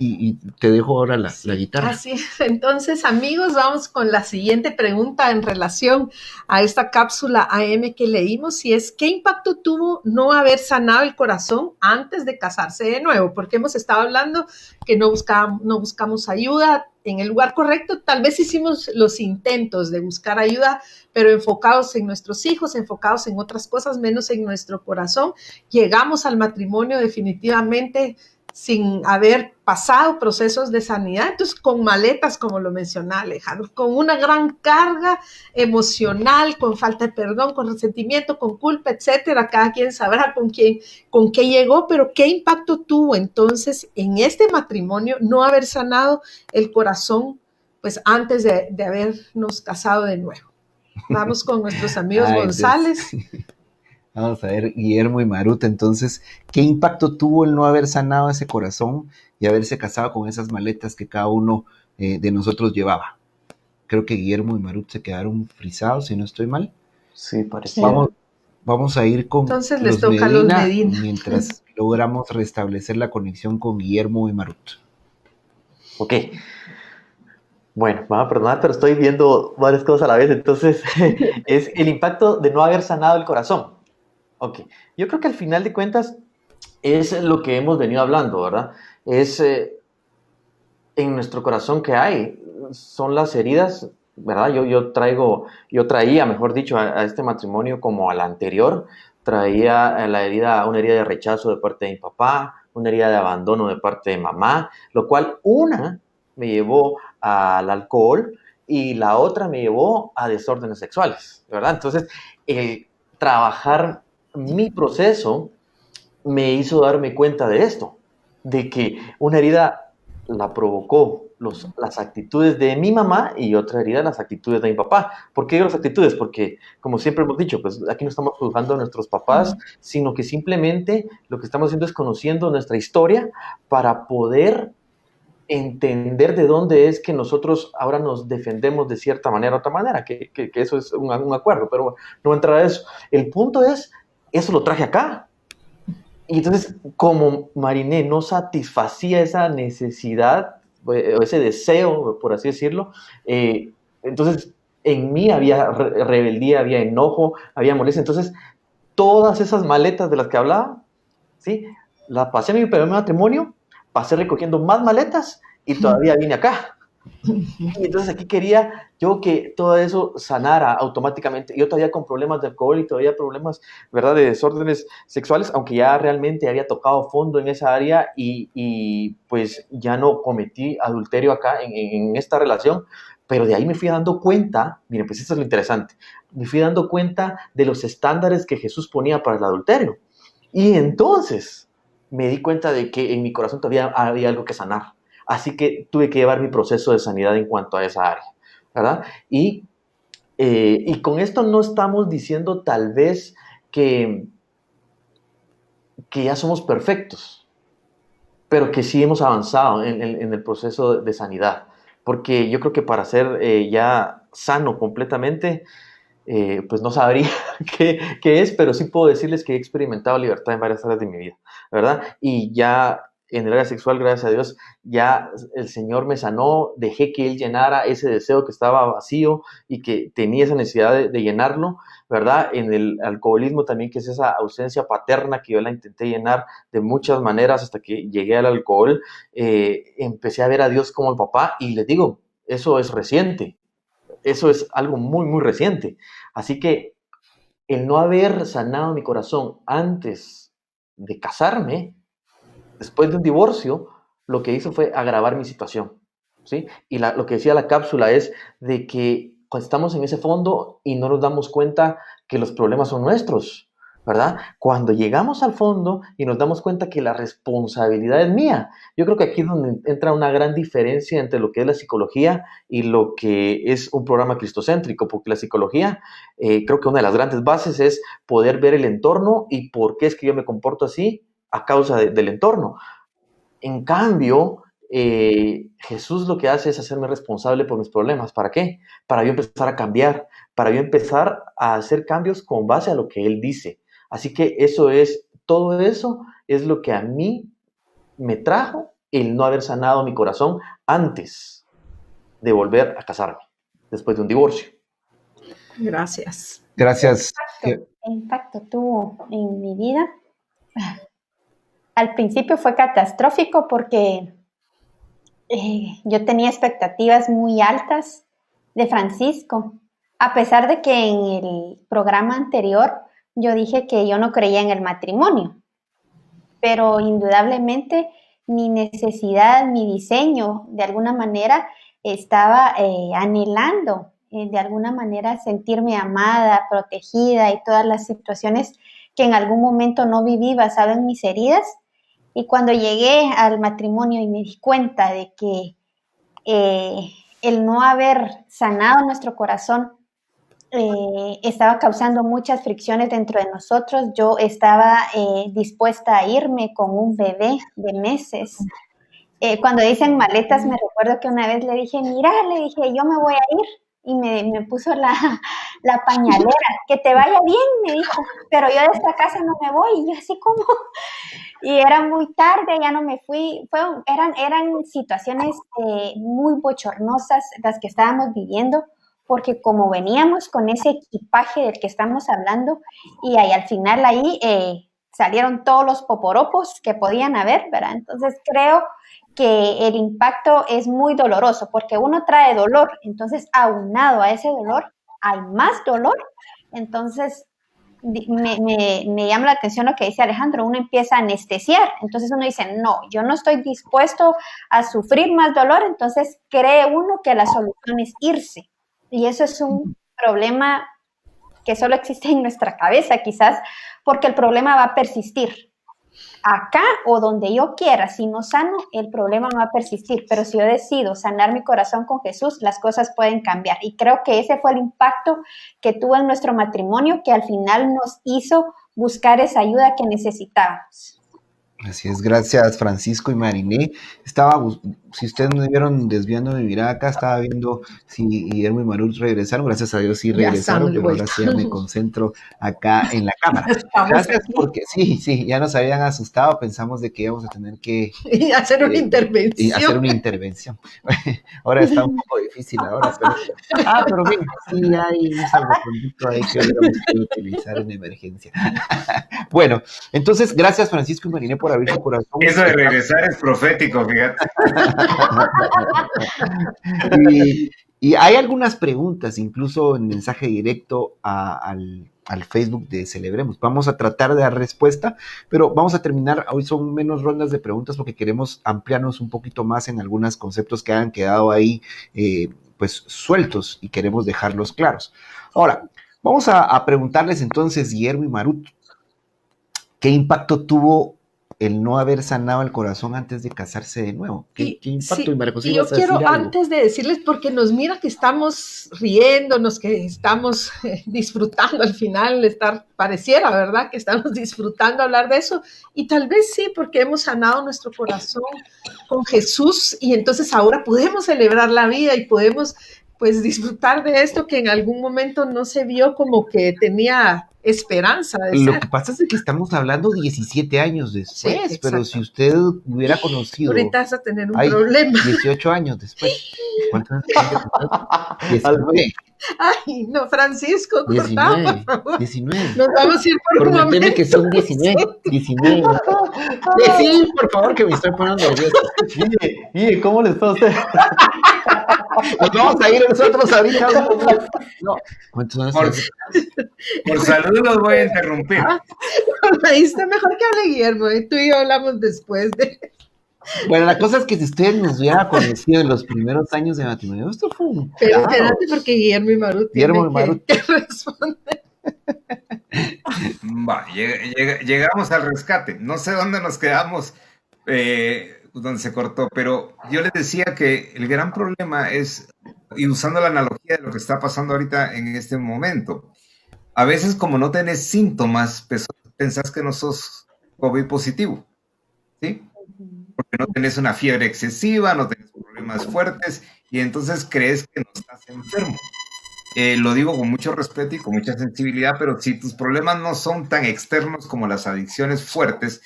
Y te dejo ahora la guitarra. Así es. Entonces, amigos, vamos con la siguiente pregunta en relación a esta cápsula AM que leímos, y es, ¿qué impacto tuvo no haber sanado el corazón antes de casarse de nuevo? Porque hemos estado hablando que no buscamos ayuda en el lugar correcto. Tal vez hicimos los intentos de buscar ayuda, pero enfocados en nuestros hijos, enfocados en otras cosas, menos en nuestro corazón. Llegamos al matrimonio definitivamente sin haber pasado procesos de sanidad, entonces con maletas, como lo mencionaba Alejandro, con una gran carga emocional, con falta de perdón, con resentimiento, con culpa, etcétera. Cada quien sabrá con qué llegó, pero qué impacto tuvo entonces en este matrimonio no haber sanado el corazón, pues antes de habernos casado de nuevo. Vamos con nuestros amigos González. Vamos a ver, Guillermo y Marut, entonces, ¿qué impacto tuvo el no haber sanado ese corazón y haberse casado con esas maletas que cada uno de nosotros llevaba? Creo que Guillermo y Marut se quedaron frisados, si no estoy mal. Sí, parece. Vamos a ir con entonces les toca a los Medina mientras logramos restablecer la conexión con Guillermo y Marut. Ok. Bueno, me van a perdonar, pero estoy viendo varias cosas a la vez, entonces es el impacto de no haber sanado el corazón. Ok, yo creo que al final de cuentas es lo que hemos venido hablando, ¿verdad? Es en nuestro corazón que hay, son las heridas, ¿verdad? Yo traía, mejor dicho, a este matrimonio como al anterior, traía una herida de rechazo de parte de mi papá, una herida de abandono de parte de mamá, lo cual una me llevó al alcohol y la otra me llevó a desórdenes sexuales, ¿verdad? Entonces, el trabajar mi proceso me hizo darme cuenta de esto, de que una herida la provocó las actitudes de mi mamá y otra herida las actitudes de mi papá. ¿Por qué digo las actitudes? Porque, como siempre hemos dicho, pues aquí no estamos juzgando a nuestros papás, sino que simplemente lo que estamos haciendo es conociendo nuestra historia para poder entender de dónde es que nosotros ahora nos defendemos de cierta manera u otra manera, que eso es un acuerdo, pero bueno, no entrar a eso. El punto es, eso lo traje acá. Y entonces, como Mariné no satisfacía esa necesidad, o ese deseo, por así decirlo, entonces en mí había rebeldía, había enojo, había molestia. Entonces, todas esas maletas de las que hablaba, ¿sí? Las pasé a mi primer matrimonio, pasé recogiendo más maletas y todavía vine acá. Y entonces aquí quería yo que todo eso sanara automáticamente. Yo todavía con problemas de alcohol y todavía problemas, ¿verdad?, de desórdenes sexuales, aunque ya realmente había tocado fondo en esa área y pues ya no cometí adulterio acá en esta relación, pero de ahí me fui dando cuenta, miren, pues esto es lo interesante, me fui dando cuenta de los estándares que Jesús ponía para el adulterio. Y entonces me di cuenta de que en mi corazón todavía había algo que sanar. Así que tuve que llevar mi proceso de sanidad en cuanto a esa área. ¿verdad? Y con esto no estamos diciendo tal vez que ya somos perfectos, pero que sí hemos avanzado en el proceso de sanidad. Porque yo creo que para ser ya sano completamente, pues no sabría qué es, pero sí puedo decirles que he experimentado libertad en varias áreas de mi vida, ¿verdad? Y ya en el área sexual, gracias a Dios, ya el Señor me sanó, dejé que Él llenara ese deseo que estaba vacío y que tenía esa necesidad de llenarlo, ¿verdad? En el alcoholismo también, que es esa ausencia paterna que yo la intenté llenar de muchas maneras hasta que llegué al alcohol, empecé a ver a Dios como el papá y les digo, eso es reciente, eso es algo muy, muy reciente. Así que el no haber sanado mi corazón antes de casarme, después de un divorcio, lo que hizo fue agravar mi situación, ¿sí? Y lo que decía la cápsula es de que cuando estamos en ese fondo y no nos damos cuenta que los problemas son nuestros, ¿verdad? Cuando llegamos al fondo y nos damos cuenta que la responsabilidad es mía, yo creo que aquí es donde entra una gran diferencia entre lo que es la psicología y lo que es un programa cristocéntrico, porque la psicología, creo que una de las grandes bases es poder ver el entorno y por qué es que yo me comporto así a causa del entorno. En cambio, Jesús lo que hace es hacerme responsable por mis problemas. ¿Para qué? Para yo empezar a cambiar, para yo empezar a hacer cambios con base a lo que Él dice. Así que todo eso es lo que a mí me trajo el no haber sanado mi corazón antes de volver a casarme, después de un divorcio. Gracias. Gracias. ¿Qué impacto tuvo en mi vida? Al principio fue catastrófico porque yo tenía expectativas muy altas de Francisco, a pesar de que en el programa anterior yo dije que yo no creía en el matrimonio, pero indudablemente mi necesidad, mi diseño, de alguna manera estaba anhelando, de alguna manera sentirme amada, protegida y todas las situaciones que en algún momento no viví basado en mis heridas. Y cuando llegué al matrimonio y me di cuenta de que el no haber sanado nuestro corazón estaba causando muchas fricciones dentro de nosotros, yo estaba dispuesta a irme con un bebé de meses. Cuando dicen maletas, me recuerdo que una vez le dije, mira, le dije, yo me voy a ir. Y me puso la pañalera, que te vaya bien, me dijo, pero yo de esta casa no me voy. Y yo así como, y era muy tarde, ya no me fui. Eran situaciones muy bochornosas las que estábamos viviendo, porque como veníamos con ese equipaje del que estamos hablando, y ahí, al final ahí salieron todos los poporopos que podían haber, ¿verdad? Entonces creo que el impacto es muy doloroso, porque uno trae dolor, entonces aunado a ese dolor hay más dolor. Entonces me llama la atención lo que dice Alejandro, uno empieza a anestesiar, entonces uno dice, no, yo no estoy dispuesto a sufrir más dolor, entonces cree uno que la solución es irse, y eso es un problema que solo existe en nuestra cabeza quizás, porque el problema va a persistir. Acá o donde yo quiera, si no sano, el problema no va a persistir, pero si yo decido sanar mi corazón con Jesús, las cosas pueden cambiar. Y creo que ese fue el impacto que tuvo en nuestro matrimonio, que al final nos hizo buscar esa ayuda que necesitábamos. Así es, gracias Francisco y Mariné. Si ustedes me vieron desviando mi mirada acá, estaba viendo si Guillermo y Marut regresaron. Gracias a Dios sí regresaron, pero ahora sí ya me concentro acá en la cámara. Gracias porque sí, ya nos habían asustado, pensamos de que íbamos a tener que hacer una intervención. Ahora está un poco difícil ahora, pero bien, sí hay un salvoconducto ahí que hubiéramos podido utilizar en emergencia. Bueno, entonces gracias Francisco y Mariné por abrir su corazón. Eso de regresar es profético, fíjate. y hay algunas preguntas, incluso en mensaje directo al Facebook de Celebremos. Vamos a tratar de dar respuesta, pero vamos a terminar, hoy son menos rondas de preguntas porque queremos ampliarnos un poquito más en algunos conceptos que han quedado ahí pues sueltos y queremos dejarlos claros. Ahora, vamos a preguntarles entonces, Guillermo y Marut, ¿qué impacto tuvo el no haber sanado el corazón antes de casarse de nuevo. ¿Qué impacto? Sí, Y María José, y yo ibas a decir quiero algo. antes de decirles, porque nos mira que estamos riéndonos, que estamos disfrutando al final, pareciera, ¿verdad? Que estamos disfrutando hablar de eso, y tal vez sí, porque hemos sanado nuestro corazón con Jesús, y entonces ahora podemos celebrar la vida y podemos, pues, disfrutar de esto que en algún momento no se vio como que tenía esperanza de Lo ser. que pasa es que estamos hablando 17 años después, Sí, pero exacto. si usted hubiera conocido... Ahorita vas a tener un Ay, problema. 18 años después. ¿Cuántos años tiene? 19. Ay, no, Francisco, cortá, 19. por favor. 19. Nos vamos a ir por un Prométeme momento. que son 19. 19. Sí, por favor, que me estoy poniendo nervioso. Guille, ¿cómo le está a usted? Nos vamos a ir nosotros ahorita. No. ¿Cuántos años Por, tiene? por salud los voy a interrumpir. Ahí está mejor que hable Guillermo. Tú y yo hablamos después de... Bueno, la cosa es que si usted nos hubiera conocido en los primeros años de matrimonio, esto fue un... Pero Claro. espérate, porque Guillermo y Maru Guillermo y tienen Maru. que responder. Va, llegamos al rescate. No sé dónde nos quedamos, donde se cortó, pero yo les decía que el gran problema es, y usando la analogía de lo que está pasando ahorita en este momento, a veces como no tenés síntomas, pensás que no sos COVID positivo, ¿sí? Porque no tenés una fiebre excesiva, no tenés problemas fuertes, y entonces crees que no estás enfermo. Lo digo con mucho respeto y con mucha sensibilidad, pero si tus problemas no son tan externos como las adicciones fuertes,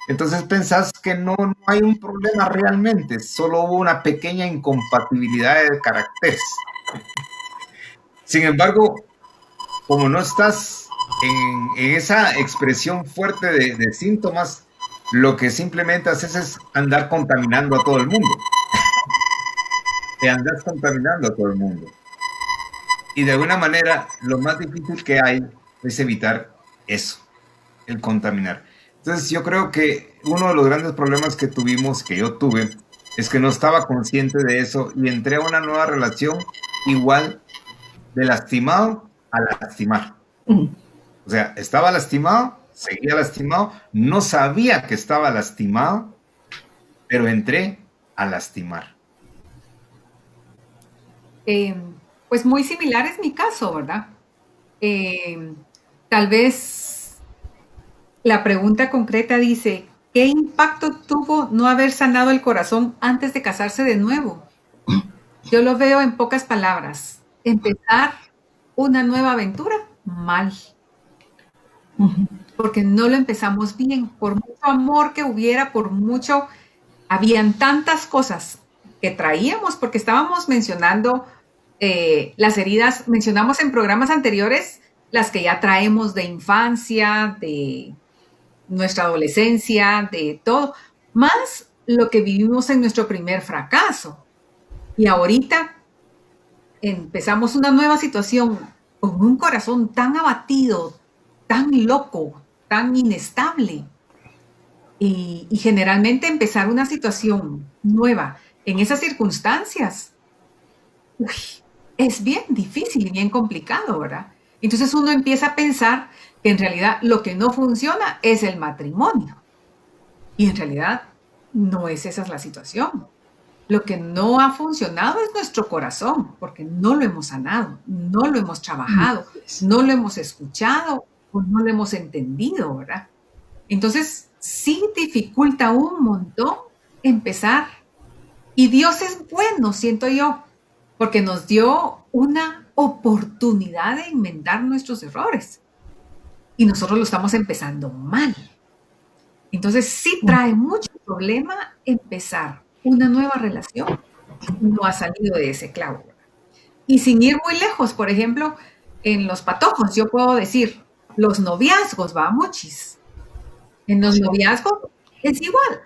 entonces pensás que no hay un problema realmente, solo hubo una pequeña incompatibilidad de caracteres. Sin embargo, como no estás en esa expresión fuerte de síntomas, lo que simplemente haces es andar contaminando a todo el mundo. Te andas contaminando a todo el mundo. Y de alguna manera, lo más difícil que hay es evitar eso, el contaminar. Entonces, yo creo que uno de los grandes problemas que tuvimos, que yo tuve, es que no estaba consciente de eso y entré a una nueva relación igual de lastimado a lastimar. O sea, estaba lastimado, seguía lastimado, no sabía que estaba lastimado, pero entré a lastimar. Pues muy similar es mi caso, ¿verdad? Tal vez la pregunta concreta dice, ¿qué impacto tuvo no haber sanado el corazón antes de casarse de nuevo? Yo lo veo en pocas palabras. Empezar una nueva aventura mal. Porque no lo empezamos bien. Por mucho amor que hubiera, habían tantas cosas que traíamos, porque estábamos mencionando las heridas, mencionamos en programas anteriores las que ya traemos de infancia, de nuestra adolescencia, de todo, más lo que vivimos en nuestro primer fracaso. Y ahorita empezamos una nueva situación con un corazón tan abatido, tan loco, tan inestable. Y generalmente empezar una situación nueva en esas circunstancias, es bien difícil y bien complicado, ¿verdad? Entonces uno empieza a pensar que en realidad lo que no funciona es el matrimonio. Y en realidad no es esa la situación. Lo que no ha funcionado es nuestro corazón, porque no lo hemos sanado, no lo hemos trabajado, no lo hemos escuchado o no lo hemos entendido, ¿verdad? Entonces sí dificulta un montón empezar. Y Dios es bueno, siento yo, porque nos dio una oportunidad de enmendar nuestros errores. Y nosotros lo estamos empezando mal. Entonces sí trae mucho problema empezar una nueva relación. No ha salido de ese clavo. Y sin ir muy lejos, por ejemplo, en los patojos, yo puedo decir, los noviazgos, va, muchis. En los noviazgos es igual,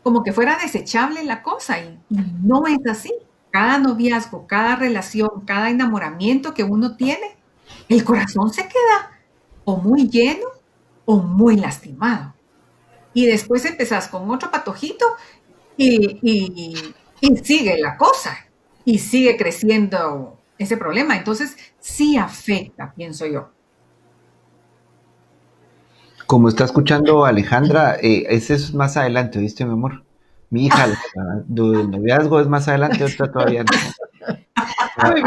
como que fuera desechable la cosa, y no es así. Cada noviazgo, cada relación, cada enamoramiento que uno tiene, el corazón se queda o muy lleno o muy lastimado. Y después empezás con otro patojito y sigue la cosa, y sigue creciendo ese problema. Entonces sí afecta, pienso yo. Como está escuchando Alejandra, ese es más adelante, ¿viste, mi amor? Mi hija, el noviazgo es más adelante, ahorita todavía no. Muy bien.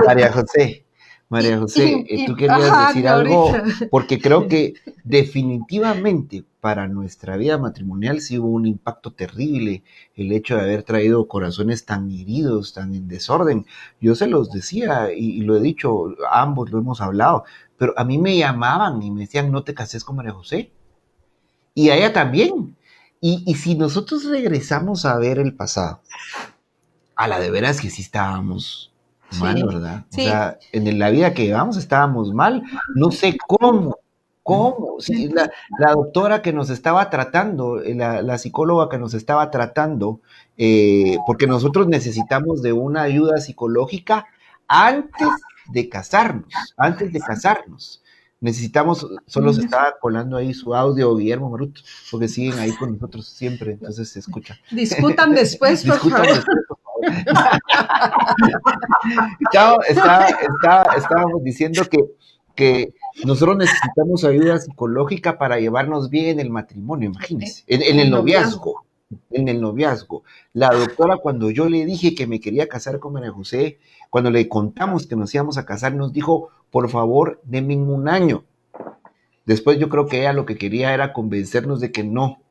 María José, tú querías Ajá, decir no, algo, ahorita. porque creo que definitivamente para nuestra vida matrimonial sí hubo un impacto terrible el hecho de haber traído corazones tan heridos, tan en desorden. Yo se los decía y lo he dicho, ambos lo hemos hablado, pero a mí me llamaban y me decían, no te cases con María José. Y a ella también. Y si nosotros regresamos a ver el pasado, a la de veras que sí estábamos mal, Sí, ¿verdad? O sí, sea, en la vida que llevamos estábamos mal. No sé cómo. Sí, la doctora que nos estaba tratando, la psicóloga que nos estaba tratando, porque nosotros necesitamos de una ayuda psicológica antes de casarnos. Necesitamos, solo se estaba colando ahí su audio, Guillermo Maruto, porque siguen ahí con nosotros siempre, entonces se escucha. discutan después, por Discutan favor. después, por favor. Estábamos diciendo que nosotros necesitamos ayuda psicológica para llevarnos bien en el matrimonio, imagínense, en el noviazgo. En el noviazgo. La doctora, cuando yo le dije que me quería casar con María José, cuando le contamos que nos íbamos a casar, nos dijo, por favor, denme un año. Después yo creo que ella lo que quería era convencernos de que no.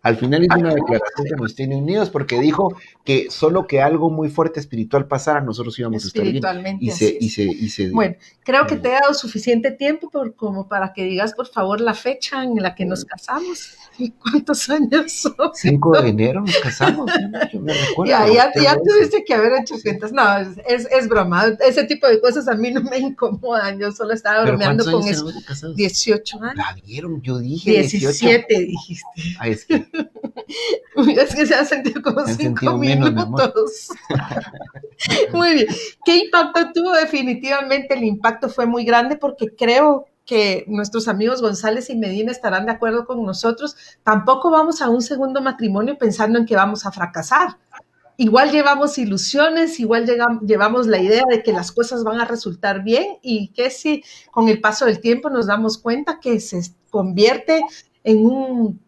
Al final hizo una declaración que nos tiene unidos porque dijo que solo que algo muy fuerte espiritual pasara, nosotros íbamos a estar bien. Espiritualmente, Y así se dio. Bueno, creo que te he dado suficiente tiempo como para que digas, por favor, la fecha en la que nos casamos y cuántos años son. 5 de enero nos casamos, yo me recuerdo. Ya tuviste que haber hecho cuentas. No, es broma. Ese tipo de cosas a mí no me incomodan. Yo solo estaba bromeando con eso. 18 años. La vieron, yo dije 17 dijiste. Ay, es que Es que se han sentido como 5 minutos. Muy bien. ¿Qué impacto tuvo? Definitivamente el impacto fue muy grande porque creo que nuestros amigos González y Medina estarán de acuerdo con nosotros. Tampoco vamos a un segundo matrimonio pensando en que vamos a fracasar. Igual llevamos ilusiones, igual llevamos la idea de que las cosas van a resultar bien y que si con el paso del tiempo nos damos cuenta que se convierte en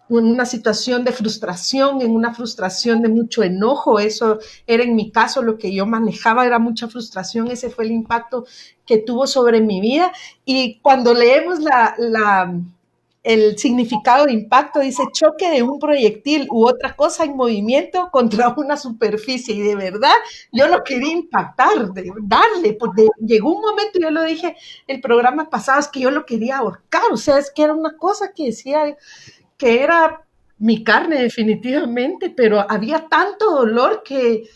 una situación de frustración, en una frustración de mucho enojo. Eso era en mi caso lo que yo manejaba, era mucha frustración. Ese fue el impacto que tuvo sobre mi vida. Y cuando leemos el significado de impacto, dice choque de un proyectil u otra cosa en movimiento contra una superficie. Y de verdad, yo lo quería impactar, darle, porque llegó un momento, yo lo dije el programa pasado, es que yo lo quería ahorcar. O sea, es que era una cosa que decía que era mi carne definitivamente, pero había tanto dolor que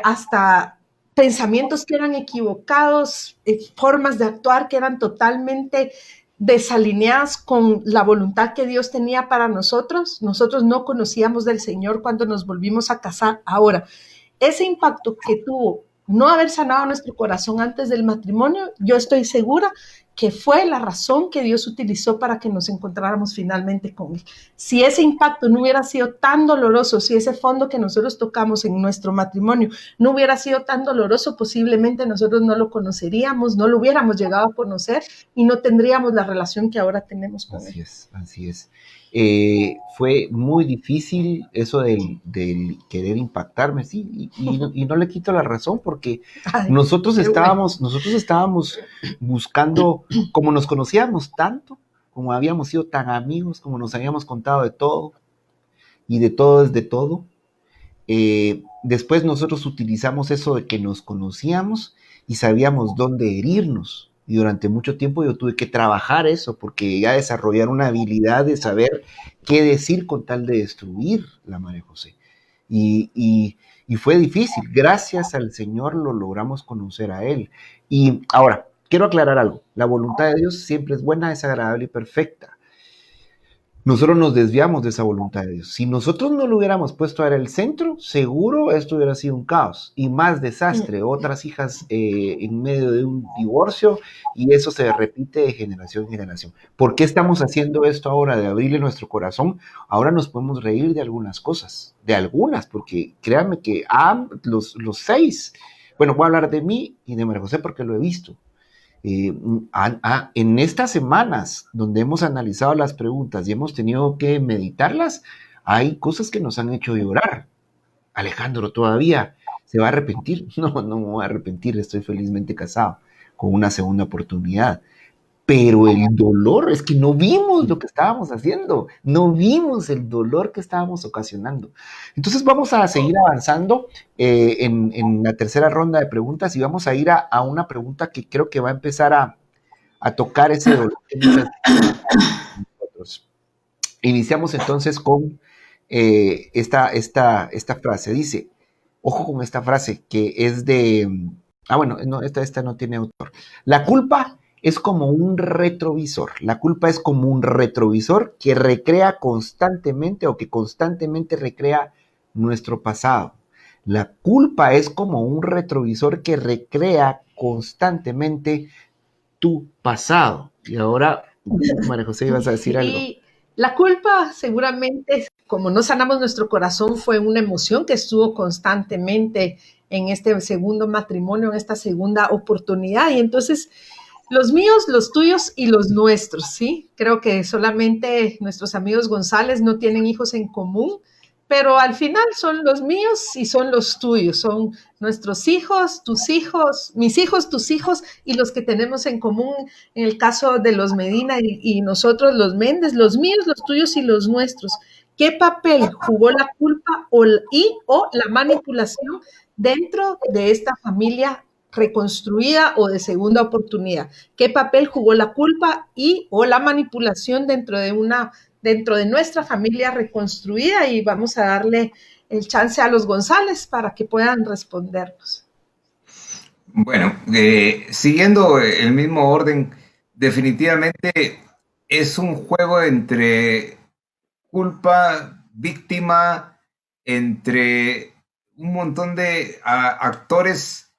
hasta pensamientos que eran equivocados, formas de actuar que eran totalmente desalineadas con la voluntad que Dios tenía para nosotros. Nosotros no conocíamos del Señor cuando nos volvimos a casar. Ahora, ese impacto que tuvo no haber sanado nuestro corazón antes del matrimonio, yo estoy segura que fue la razón que Dios utilizó para que nos encontráramos finalmente con Él. Si ese impacto no hubiera sido tan doloroso, si ese fondo que nosotros tocamos en nuestro matrimonio no hubiera sido tan doloroso, posiblemente nosotros no lo conoceríamos, no lo hubiéramos llegado a conocer y no tendríamos la relación que ahora tenemos con Él. Así es. Fue muy difícil eso del querer impactarme, sí, y no le quito la razón porque nosotros estábamos buscando, como nos conocíamos tanto, como habíamos sido tan amigos, como nos habíamos contado de todo, y de todo es de todo. Después nosotros utilizamos eso de que nos conocíamos y sabíamos dónde herirnos. Y durante mucho tiempo yo tuve que trabajar eso, porque ya desarrollar una habilidad de saber qué decir con tal de destruir la María José. Y fue difícil. Gracias al Señor lo logramos conocer a Él. Y ahora, quiero aclarar algo. La voluntad de Dios siempre es buena, es agradable y perfecta. Nosotros nos desviamos de esa voluntad de Dios. Si nosotros no lo hubiéramos puesto a el centro, seguro esto hubiera sido un caos y más desastre. Otras hijas en medio de un divorcio y eso se repite de generación en generación. ¿Por qué estamos haciendo esto ahora de abrirle nuestro corazón? Ahora nos podemos reír de algunas cosas, porque créanme que los 6, bueno, voy a hablar de mí y de María José porque lo he visto. En estas semanas donde hemos analizado las preguntas y hemos tenido que meditarlas, hay cosas que nos han hecho llorar. Alejandro, ¿todavía se va a arrepentir? No, no me voy a arrepentir, estoy felizmente casado con una segunda oportunidad. Pero el dolor, es que no vimos lo que estábamos haciendo, no vimos el dolor que estábamos ocasionando. Entonces vamos a seguir avanzando en la tercera ronda de preguntas y vamos a ir a una pregunta que creo que va a empezar a tocar ese dolor que muchas veces nosotros. Iniciamos entonces con esta frase. Dice, ojo con esta frase que es de... bueno, no, esta no tiene autor. La culpa es como un retrovisor. La culpa es como un retrovisor que recrea constantemente o que constantemente recrea nuestro pasado. La culpa es como un retrovisor que recrea constantemente tu pasado. Y ahora, María José, ibas a decir algo. Y la culpa seguramente, como no sanamos nuestro corazón, fue una emoción que estuvo constantemente en este segundo matrimonio, en esta segunda oportunidad. Y entonces, los míos, los tuyos y los nuestros, ¿sí? Creo que solamente nuestros amigos González no tienen hijos en común, pero al final son los míos y son los tuyos, son nuestros hijos, tus hijos, mis hijos, tus hijos y los que tenemos en común en el caso de los Medina y nosotros los Méndez, los míos, los tuyos y los nuestros. ¿Qué papel jugó la culpa o la manipulación dentro de esta familia reconstruida o de segunda oportunidad? ¿Qué papel jugó la culpa o la manipulación dentro de nuestra familia reconstruida? Y vamos a darle el chance a los González para que puedan respondernos. Bueno, siguiendo el mismo orden, definitivamente es un juego entre culpa, víctima, entre un montón de actores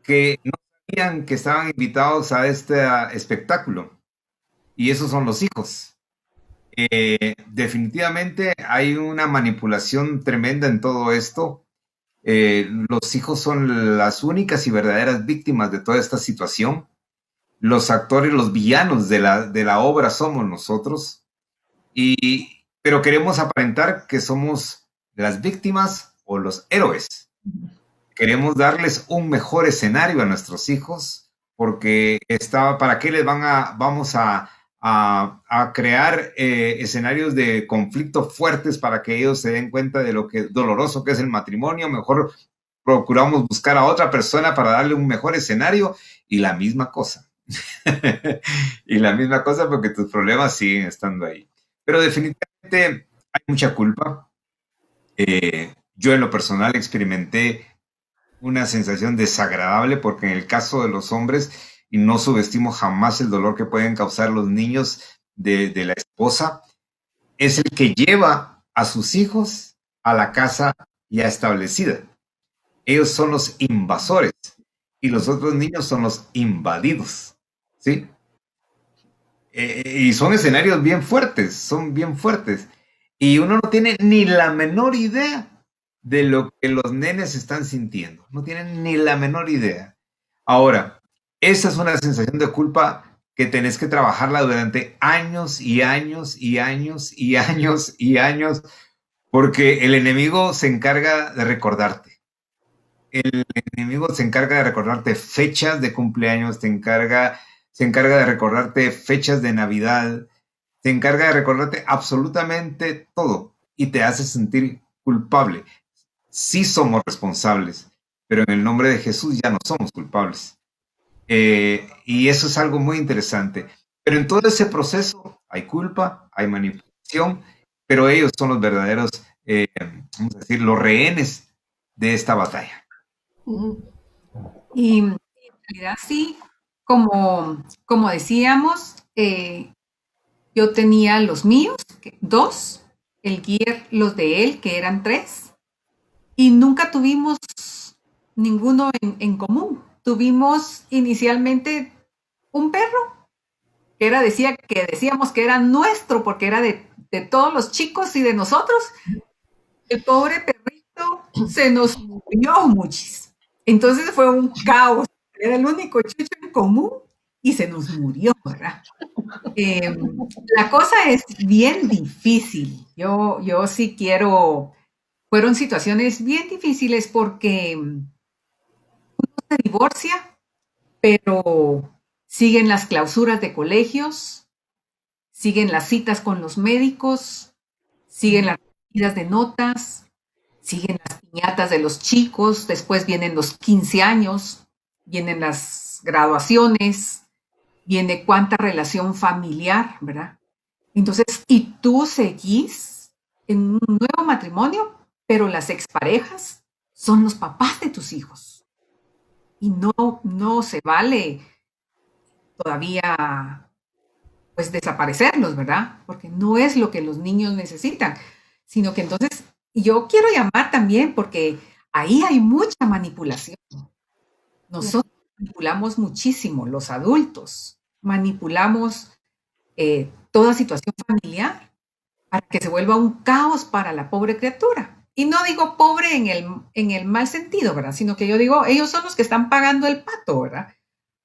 que no sabían que estaban invitados a este espectáculo. Y esos son los hijos. Definitivamente hay una manipulación tremenda en todo esto. Los hijos son las únicas y verdaderas víctimas de toda esta situación. Los actores, los villanos de la obra somos nosotros. Pero queremos aparentar que somos las víctimas o los héroes. Queremos darles un mejor escenario a nuestros hijos, porque ¿para qué les vamos a crear escenarios de conflicto fuertes para que ellos se den cuenta de lo doloroso que es el matrimonio? Mejor procuramos buscar a otra persona para darle un mejor escenario y la misma cosa. Y la misma cosa porque tus problemas siguen estando ahí. Pero definitivamente hay mucha culpa. Yo en lo personal experimenté una sensación desagradable porque en el caso de los hombres, y no subestimo jamás el dolor que pueden causar los niños de la esposa, es el que lleva a sus hijos a la casa ya establecida. Ellos son los invasores y los otros niños son los invadidos, ¿sí? Y son escenarios bien fuertes, son bien fuertes. Y uno no tiene ni la menor idea de lo que los nenes están sintiendo. No tienen ni la menor idea. Ahora, esa es una sensación de culpa que tenés que trabajarla durante años y años y años y años y años, porque el enemigo se encarga de recordarte. El enemigo se encarga de recordarte fechas de cumpleaños, se encarga de recordarte fechas de Navidad, se encarga de recordarte absolutamente todo y te hace sentir culpable. Sí somos responsables, pero en el nombre de Jesús ya no somos culpables. Y eso es algo muy interesante. Pero en todo ese proceso hay culpa, hay manipulación, pero ellos son los verdaderos, vamos a decir, los rehenes de esta batalla. Y en realidad sí, como decíamos, yo tenía los míos, 2, el Guier los de él, que eran 3, y nunca tuvimos ninguno en común. Tuvimos inicialmente un perro, que decíamos que era nuestro, porque era de todos los chicos y de nosotros. El pobre perrito se nos murió muchísimo. Entonces fue un caos. Era el único chucho en común y se nos murió, ¿verdad? La cosa es bien difícil. Yo sí quiero, fueron situaciones bien difíciles porque se divorcia, pero siguen las clausuras de colegios, siguen las citas con los médicos, siguen las recogidas de notas, siguen las piñatas de los chicos, después vienen los 15 años, vienen las graduaciones, viene cuánta relación familiar, ¿verdad? Entonces, y tú seguís en un nuevo matrimonio, pero las exparejas son los papás de tus hijos. Y no se vale todavía pues desaparecerlos, ¿verdad? Porque no es lo que los niños necesitan, sino que entonces yo quiero llamar también porque ahí hay mucha manipulación. Nosotros manipulamos muchísimo, los adultos, manipulamos toda situación familiar para que se vuelva un caos para la pobre criatura. Y no digo pobre en el mal sentido, ¿verdad? Sino que yo digo, ellos son los que están pagando el pato, ¿verdad?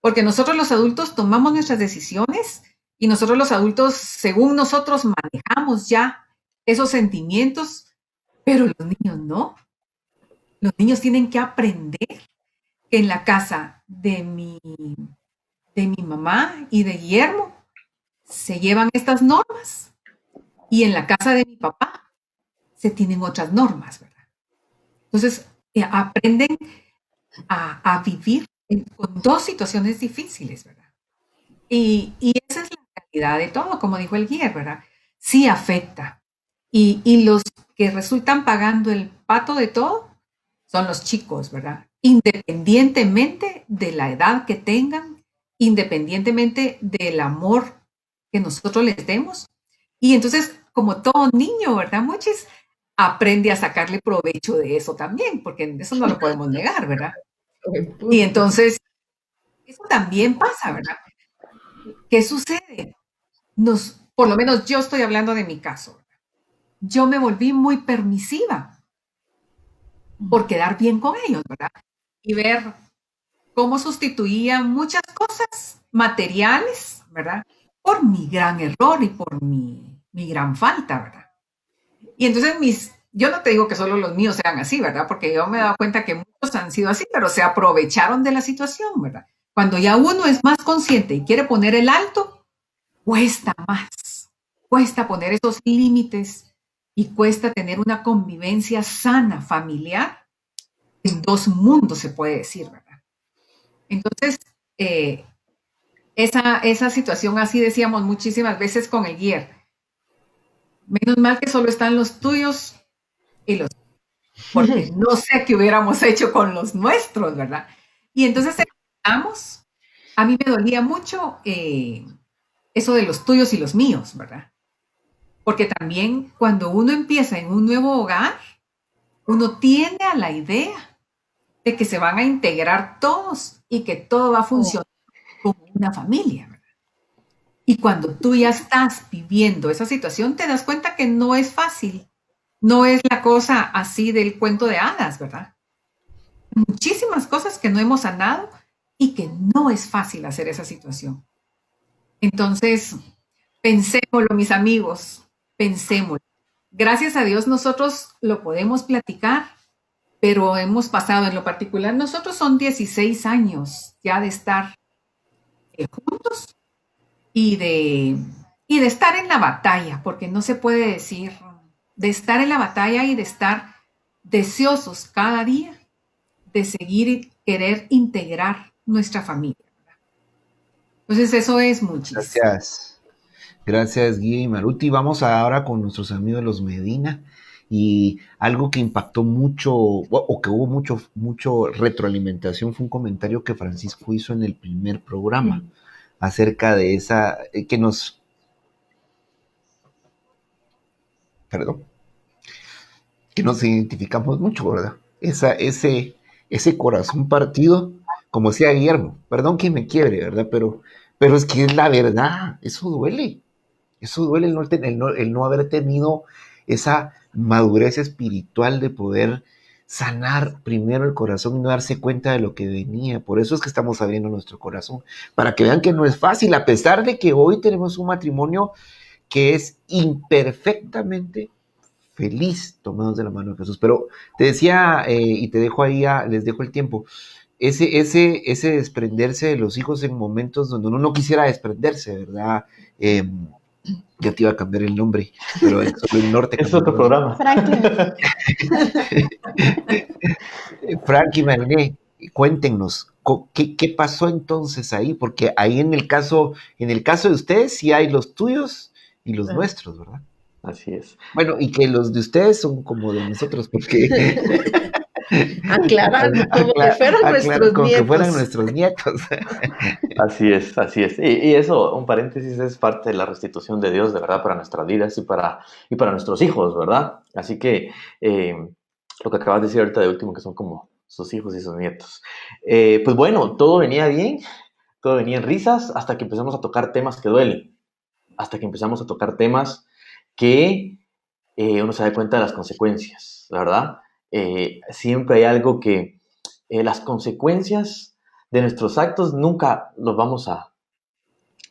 Porque nosotros los adultos tomamos nuestras decisiones y nosotros los adultos, según nosotros, manejamos ya esos sentimientos, pero los niños no. Los niños tienen que aprender que en la casa de mi mamá y de Guillermo se llevan estas normas y en la casa de mi papá se tienen otras normas, ¿verdad? Entonces, aprenden a vivir con dos situaciones difíciles, ¿verdad? Y esa es la realidad de todo, como dijo el Guillermo, ¿verdad? Sí afecta. Y los que resultan pagando el pato de todo son los chicos, ¿verdad? Independientemente de la edad que tengan, independientemente del amor que nosotros les demos. Y entonces, como todo niño, ¿verdad, Mochis? Aprende a sacarle provecho de eso también, porque eso no lo podemos negar, ¿verdad? Y entonces, eso también pasa, ¿verdad? ¿Qué sucede? Por lo menos yo estoy hablando de mi caso. Yo me volví muy permisiva por quedar bien con ellos, ¿verdad? Y ver cómo sustituía muchas cosas materiales, ¿verdad? Por mi gran error y por mi gran falta, ¿verdad? Y entonces yo no te digo que solo los míos sean así, ¿verdad? Porque yo me he dado cuenta que muchos han sido así, pero se aprovecharon de la situación, ¿verdad? Cuando ya uno es más consciente y quiere poner el alto, cuesta más, cuesta poner esos límites y cuesta tener una convivencia sana, familiar, en dos mundos, se puede decir, ¿verdad? Entonces, esa situación así decíamos muchísimas veces con el Guier. Menos mal que solo están los tuyos y los... porque no sé qué hubiéramos hecho con los nuestros, ¿verdad? Y entonces empezamos, a mí me dolía mucho eso de los tuyos y los míos, ¿verdad? Porque también cuando uno empieza en un nuevo hogar, uno tiene a la idea de que se van a integrar todos y que todo va a funcionar como una familia, ¿verdad? Y cuando tú ya estás viviendo esa situación, te das cuenta que no es fácil. No es la cosa así del cuento de hadas, ¿verdad? Muchísimas cosas que no hemos sanado y que no es fácil hacer esa situación. Entonces, pensémoslo, mis amigos, pensémoslo. Gracias a Dios nosotros lo podemos platicar, pero hemos pasado en lo particular, nosotros son 16 años ya de estar juntos y de estar en la batalla, porque no se puede decir, de estar en la batalla y de estar deseosos cada día de seguir y querer integrar nuestra familia. Entonces eso es muchísimo. Gracias. Gracias, Guy y Maruti. Vamos ahora con nuestros amigos los Medina. Y algo que impactó mucho, o que hubo mucho retroalimentación, fue un comentario que Francisco hizo en el primer programa acerca de esa, que nos identificamos mucho, ¿verdad? Ese corazón partido, como decía Guillermo, perdón que me quiebre, ¿verdad? Pero es que es la verdad, eso duele el no haber tenido esa madurez espiritual de poder sanar primero el corazón y no darse cuenta de lo que venía. Por eso es que estamos abriendo nuestro corazón, para que vean que no es fácil, a pesar de que hoy tenemos un matrimonio que es imperfectamente feliz, tomados de la mano de Jesús. Pero te decía, y te dejo ahí, les dejo el tiempo, ese desprenderse de los hijos en momentos donde uno no quisiera desprenderse, ¿verdad? Ya te iba a cambiar el nombre, pero es solo el norte. Es otro programa. Franklin. Frank y Mariné, cuéntenos, ¿qué pasó entonces ahí? Porque ahí en el caso de ustedes sí hay los tuyos y los nuestros, ¿verdad? Así es. Bueno, y que los de ustedes son como de nosotros, porque Aclarando, como que fueran nuestros como nietos. que fueran nuestros nietos. Así es, así es. Y eso, un paréntesis, es parte de la restitución de Dios, de verdad, para nuestras vidas y para nuestros hijos, ¿verdad? Así que lo que acabas de decir ahorita de último, que son como sus hijos y sus nietos. Pues bueno, todo venía bien, todo venía en risas, hasta que empezamos a tocar temas que duelen, hasta que empezamos a tocar temas que uno se da cuenta de las consecuencias, ¿verdad? Siempre hay algo que las consecuencias de nuestros actos nunca los vamos a,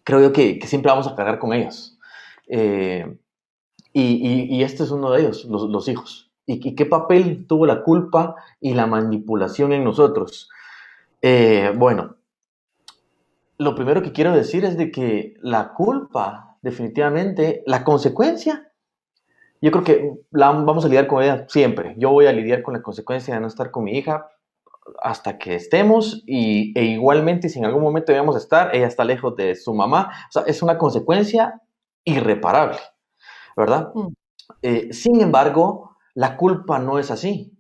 creo yo que siempre vamos a cargar con ellos. Y este es uno de ellos, los hijos. ¿Y qué papel tuvo la culpa y la manipulación en nosotros? Bueno, lo primero que quiero decir es de que la culpa, definitivamente, la consecuencia, yo creo que vamos a lidiar con ella siempre. Yo voy a lidiar con la consecuencia de no estar con mi hija hasta que estemos e igualmente si en algún momento debemos estar, ella está lejos de su mamá. O sea, es una consecuencia irreparable, ¿verdad? Sin embargo, la culpa no es así,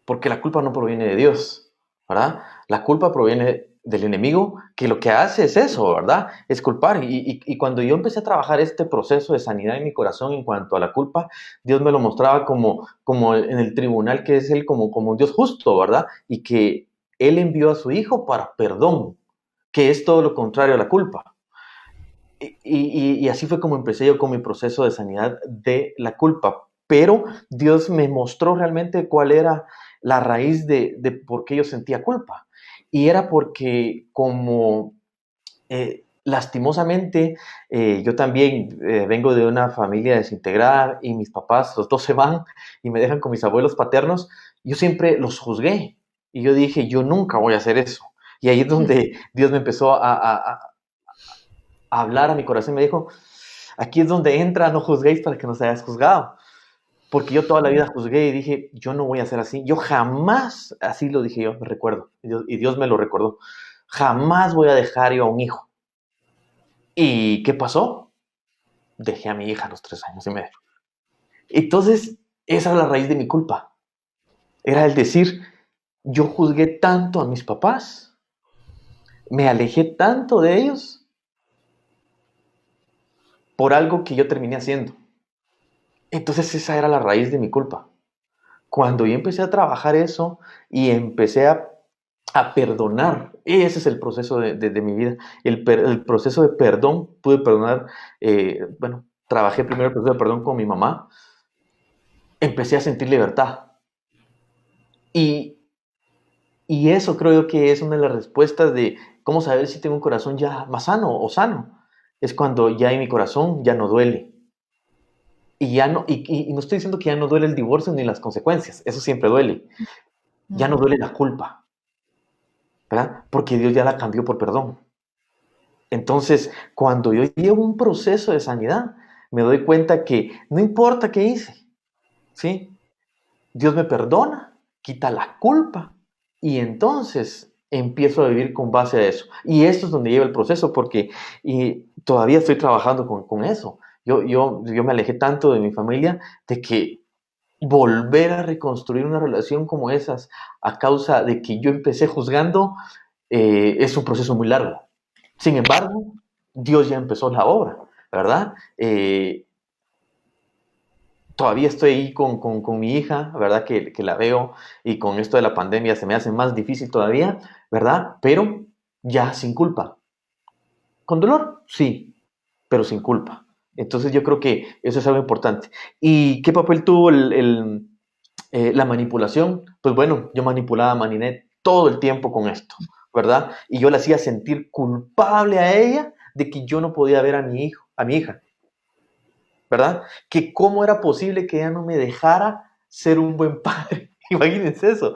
porque la culpa no proviene de Dios, ¿verdad? La culpa proviene del enemigo, que lo que hace es eso, ¿verdad? Es culpar. Y cuando yo empecé a trabajar este proceso de sanidad en mi corazón en cuanto a la culpa, Dios me lo mostraba como en el tribunal, que es Él como un Dios justo, ¿verdad? Y que Él envió a su Hijo para perdón, que es todo lo contrario a la culpa. Y así fue como empecé yo con mi proceso de sanidad de la culpa. Pero Dios me mostró realmente cuál era la raíz de por qué yo sentía culpa. Y era porque como lastimosamente yo también vengo de una familia desintegrada y mis papás, los dos se van y me dejan con mis abuelos paternos, yo siempre los juzgué. Y yo dije, yo nunca voy a hacer eso. Y ahí es donde Dios me empezó a hablar a mi corazón y me dijo, aquí es donde entra, no juzguéis para que no seáis juzgado. Porque yo toda la vida juzgué y dije, yo no voy a ser así. Yo jamás, así lo dije yo, me recuerdo. Y Dios me lo recordó. Jamás voy a dejar yo a un hijo. ¿Y qué pasó? Dejé a mi hija a los 3 años y medio. Entonces, esa era la raíz de mi culpa. Era el decir, yo juzgué tanto a mis papás, me alejé tanto de ellos por algo que yo terminé haciendo. Entonces esa era la raíz de mi culpa. Cuando yo empecé a trabajar eso y empecé a perdonar, ese es el proceso de mi vida, el proceso de perdón, pude perdonar, trabajé primero el proceso de perdón con mi mamá, empecé a sentir libertad. Y eso creo yo que es una de las respuestas de cómo saber si tengo un corazón ya más sano o sano. Es cuando ya en mi corazón ya no duele. Y ya no, y no estoy diciendo que ya no duele el divorcio ni las consecuencias, eso siempre duele. Ya no duele la culpa, ¿verdad? Porque Dios ya la cambió por perdón. Entonces, cuando yo llevo un proceso de sanidad, me doy cuenta que no importa qué hice, ¿sí? Dios me perdona, quita la culpa y entonces empiezo a vivir con base a eso. Y esto es donde lleva el proceso porque todavía estoy trabajando con eso. Yo me alejé tanto de mi familia de que volver a reconstruir una relación como esas a causa de que yo empecé juzgando es un proceso muy largo. Sin embargo, Dios ya empezó la obra, ¿verdad? Todavía estoy ahí con mi hija, ¿verdad? Que la veo y con esto de la pandemia se me hace más difícil todavía, ¿verdad? Pero ya sin culpa. ¿Con dolor? Sí, pero sin culpa. Entonces yo creo que eso es algo importante. ¿Y qué papel tuvo La manipulación, pues bueno, yo manipulaba a Mariné todo el tiempo con esto, ¿verdad? Y yo la hacía sentir culpable a ella de que yo no podía ver a mi hija, ¿verdad? Que cómo era posible que ella no me dejara ser un buen padre. Imagínense eso,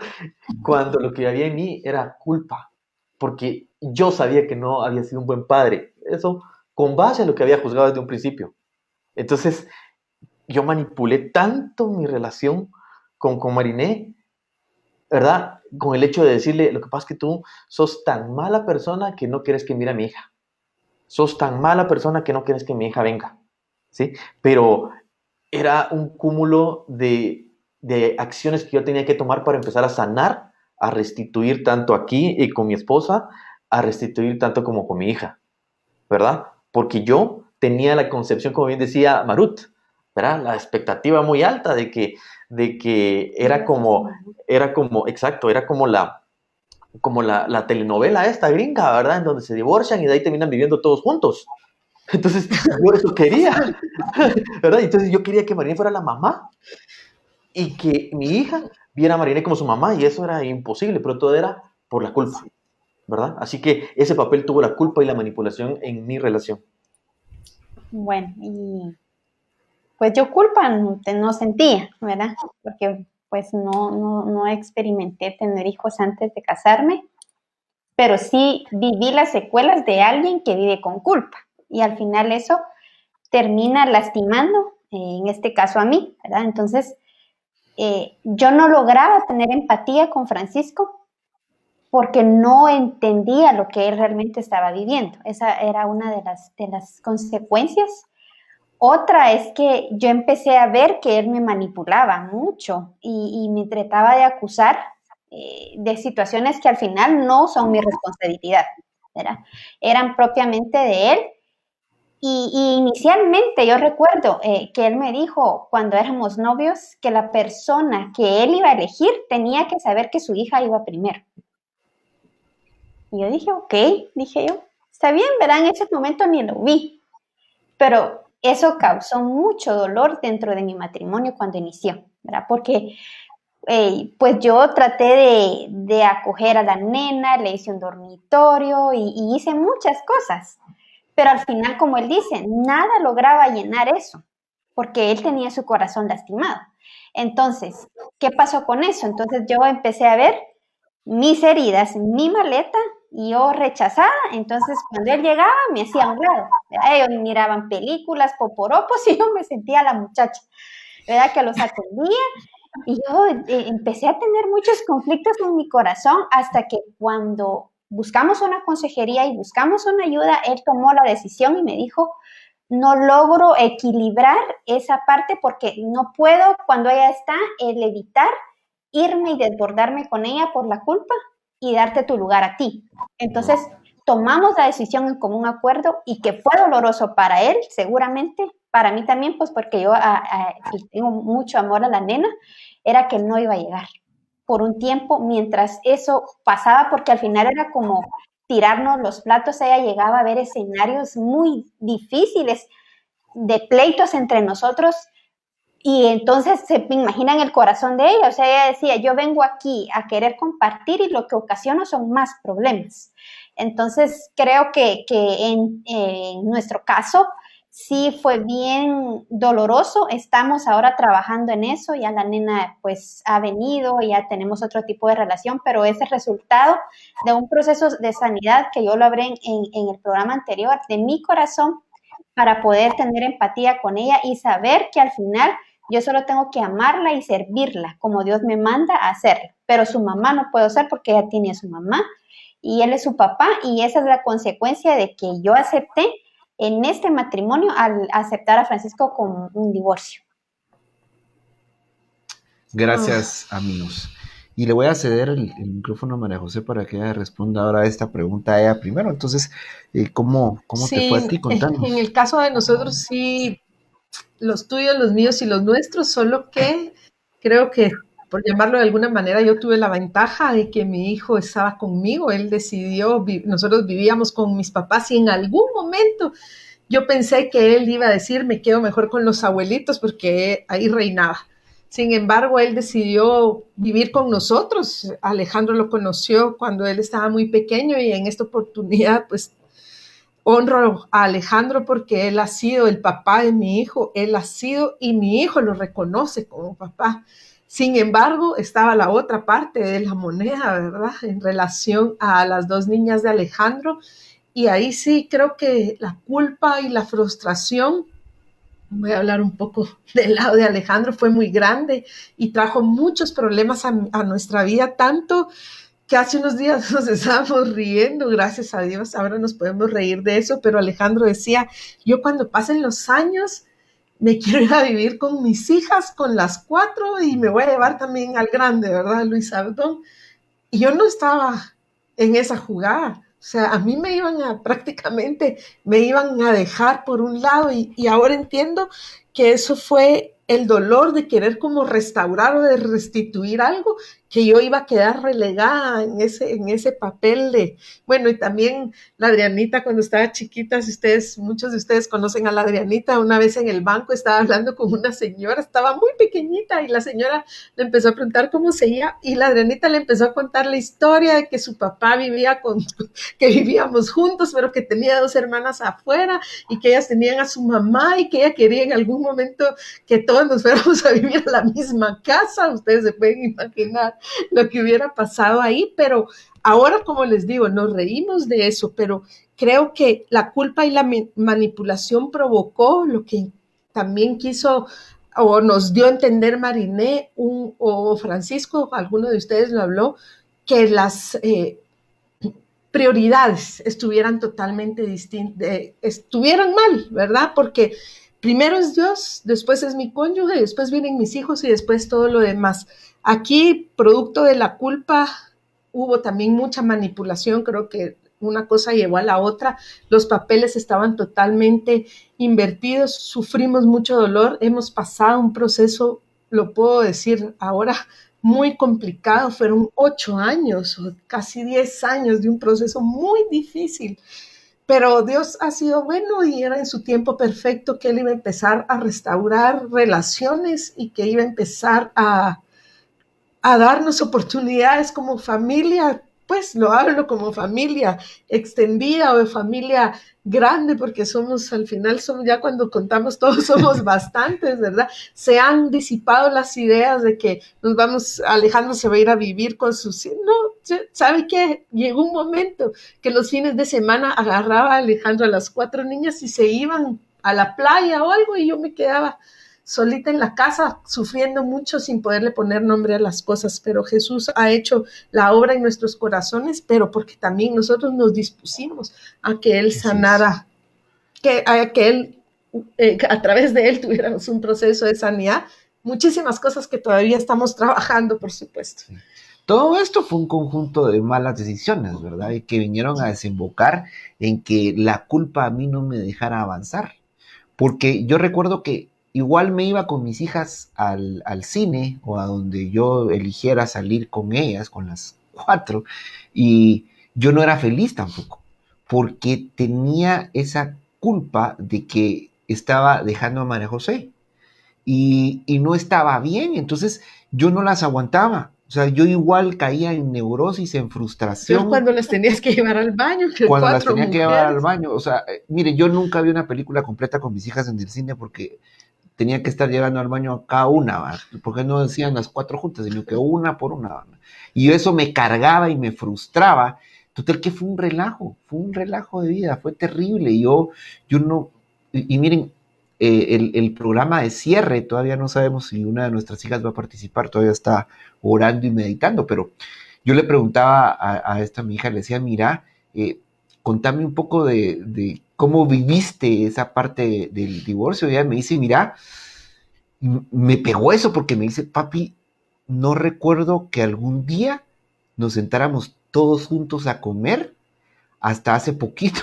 cuando lo que había en mí era culpa, porque yo sabía que no había sido un buen padre. Eso con base a lo que había juzgado desde un principio. Entonces, yo manipulé tanto mi relación con Mariné, ¿verdad? Con el hecho de decirle, lo que pasa es que tú sos tan mala persona que no quieres que mire a mi hija. Sos tan mala persona que no quieres que mi hija venga, ¿sí? Pero era un cúmulo de acciones que yo tenía que tomar para empezar a sanar, a restituir tanto aquí y con mi esposa, a restituir tanto como con mi hija, ¿verdad? Porque yo tenía la concepción, como bien decía Marut, ¿verdad? La expectativa muy alta de que era como, exacto, era como la telenovela esta gringa, ¿verdad? En donde se divorcian y de ahí terminan viviendo todos juntos. Entonces, yo eso quería, ¿verdad? Entonces yo quería que Mariné fuera la mamá y que mi hija viera a Mariné como su mamá, y eso era imposible, pero todo era por la culpa, ¿verdad? Así que ese papel tuvo la culpa y la manipulación en mi relación. Bueno, y pues yo culpa no sentía, ¿verdad? Porque pues no experimenté tener hijos antes de casarme, pero sí viví las secuelas de alguien que vive con culpa, y al final eso termina lastimando, en este caso a mí, ¿verdad? Entonces, yo no lograba tener empatía con Francisco porque no entendía lo que él realmente estaba viviendo. Esa era una de las consecuencias. Otra es que yo empecé a ver que él me manipulaba mucho y me trataba de acusar de situaciones que al final no son mi responsabilidad, ¿verdad? Eran propiamente de él. Y inicialmente yo recuerdo que él me dijo cuando éramos novios que la persona que él iba a elegir tenía que saber que su hija iba primero. Y yo dije, ok, dije yo, está bien, ¿verdad? En ese momento ni lo vi. Pero eso causó mucho dolor dentro de mi matrimonio cuando inició, ¿verdad? Porque pues yo traté de acoger a la nena, le hice un dormitorio y hice muchas cosas. Pero al final, como él dice, nada lograba llenar eso, porque él tenía su corazón lastimado. Entonces, ¿qué pasó con eso? Entonces yo empecé a ver mis heridas, mi maleta, y yo rechazada. Entonces, cuando él llegaba, me hacía a un lado. Ellos miraban películas, poporopos, y yo me sentía la muchacha, ¿verdad? Que los atendía. Y yo empecé a tener muchos conflictos en mi corazón hasta que cuando buscamos una consejería y buscamos una ayuda, él tomó la decisión y me dijo, no logro equilibrar esa parte porque no puedo, cuando ella está, el evitar irme y desbordarme con ella por la culpa y darte tu lugar a ti. Entonces, tomamos la decisión en común acuerdo y que fue doloroso para él, seguramente, para mí también, pues porque yo tengo mucho amor a la nena, era que no iba a llegar por un tiempo mientras eso pasaba, porque al final era como tirarnos los platos. Ella llegaba a ver escenarios muy difíciles de pleitos entre nosotros y entonces se imaginan el corazón de ella. O sea, ella decía, yo vengo aquí a querer compartir y lo que ocasiono son más problemas. Entonces creo que en nuestro caso sí fue bien doloroso. Estamos ahora trabajando en eso, ya la nena pues ha venido, ya tenemos otro tipo de relación, pero es el resultado de un proceso de sanidad que yo lo hablé en el programa anterior, de mi corazón, para poder tener empatía con ella y saber que al final yo solo tengo que amarla y servirla como Dios me manda a hacerlo, pero su mamá no puedo ser porque ella tiene a su mamá y él es su papá, y esa es la consecuencia de que yo acepté en este matrimonio al aceptar a Francisco con un divorcio. Gracias, amigos. Y le voy a ceder el micrófono a María José para que ella responda ahora a esta pregunta a ella primero. Entonces, ¿cómo te fue a ti? Contanos. En el caso de nosotros, sí, los tuyos, los míos y los nuestros, solo que creo que, por llamarlo de alguna manera, yo tuve la ventaja de que mi hijo estaba conmigo. Él decidió, nosotros vivíamos con mis papás y en algún momento yo pensé que él iba a decir, me quedo mejor con los abuelitos porque ahí reinaba. Sin embargo, él decidió vivir con nosotros. Alejandro lo conoció cuando él estaba muy pequeño y en esta oportunidad, pues, honro a Alejandro porque él ha sido el papá de mi hijo, él ha sido y mi hijo lo reconoce como papá. Sin embargo, estaba la otra parte de la moneda, ¿verdad? En relación a las dos niñas de Alejandro. Y ahí sí creo que la culpa y la frustración, voy a hablar un poco del lado de Alejandro, fue muy grande y trajo muchos problemas a nuestra vida, tanto que hace unos días nos estábamos riendo, gracias a Dios, ahora nos podemos reír de eso, pero Alejandro decía, yo cuando pasen los años me quiero ir a vivir con mis hijas, con las 4, y me voy a llevar también al grande, ¿verdad, Luis Abdón? Y yo no estaba en esa jugada. O sea, a mí prácticamente me iban a dejar por un lado y ahora entiendo que eso fue el dolor de querer como restaurar o de restituir algo, que yo iba a quedar relegada en ese papel de, bueno, y también la Adrianita cuando estaba chiquita, si ustedes, muchos de ustedes conocen a la Adrianita, una vez en el banco estaba hablando con una señora, estaba muy pequeñita y la señora le empezó a preguntar cómo seguía y la Adrianita le empezó a contar la historia de que su papá que vivíamos juntos, pero que tenía 2 hermanas afuera y que ellas tenían a su mamá y que ella quería en algún momento que todos nos fuéramos a vivir a la misma casa. Ustedes se pueden imaginar lo que hubiera pasado ahí, pero ahora, como les digo, nos reímos de eso, pero creo que la culpa y la manipulación provocó lo que también quiso o nos dio a entender Mariné o Francisco, alguno de ustedes lo habló, que las prioridades estuvieran totalmente distintas, estuvieran mal, ¿verdad? Porque primero es Dios, después es mi cónyuge, después vienen mis hijos y después todo lo demás. Aquí, producto de la culpa, hubo también mucha manipulación, creo que una cosa llevó a la otra, los papeles estaban totalmente invertidos, sufrimos mucho dolor, hemos pasado un proceso, lo puedo decir ahora, muy complicado, fueron 8 años, casi 10 años de un proceso muy difícil, pero Dios ha sido bueno y era en su tiempo perfecto que Él iba a empezar a restaurar relaciones y que iba a empezar a darnos oportunidades como familia, pues lo hablo como familia extendida o de familia grande, porque somos, al final, somos, ya cuando contamos todos somos bastantes, ¿verdad? Se han disipado las ideas de que nos vamos, Alejandro se va a ir a vivir con sus... No, ¿sabe qué? Llegó un momento que los fines de semana agarraba a Alejandro a las 4 niñas y se iban a la playa o algo y yo me quedaba solita en la casa, sufriendo mucho sin poderle poner nombre a las cosas, pero Jesús ha hecho la obra en nuestros corazones, pero porque también nosotros nos dispusimos a que Él sanara, a que Él, a través de Él tuviéramos un proceso de sanidad, muchísimas cosas que todavía estamos trabajando, por supuesto. Sí. Todo esto fue un conjunto de malas decisiones, ¿verdad? Y que vinieron a desembocar en que la culpa a mí no me dejara avanzar, porque yo recuerdo que igual me iba con mis hijas al cine o a donde yo eligiera salir con ellas, con las 4, y yo no era feliz tampoco, porque tenía esa culpa de que estaba dejando a María José y no estaba bien, entonces yo no las aguantaba. O sea, yo igual caía en neurosis, en frustración. Pero cuando las tenías que llevar al baño. Cuando las tenía que llevar al baño. O sea, mire, yo nunca vi una película completa con mis hijas en el cine porque tenía que estar llegando al baño cada una, ¿va? Porque no decían las 4 juntas, sino que una por una, ¿va? Y eso me cargaba y me frustraba. Total que fue un relajo de vida, fue terrible. Y yo no, y miren, el programa de cierre, todavía no sabemos si una de nuestras hijas va a participar, todavía está orando y meditando, pero yo le preguntaba a esta mi hija, le decía, mira, contame un poco de cómo viviste esa parte del divorcio. Y ella me dice, mira, me pegó eso porque me dice, papi, no recuerdo que algún día nos sentáramos todos juntos a comer hasta hace poquito.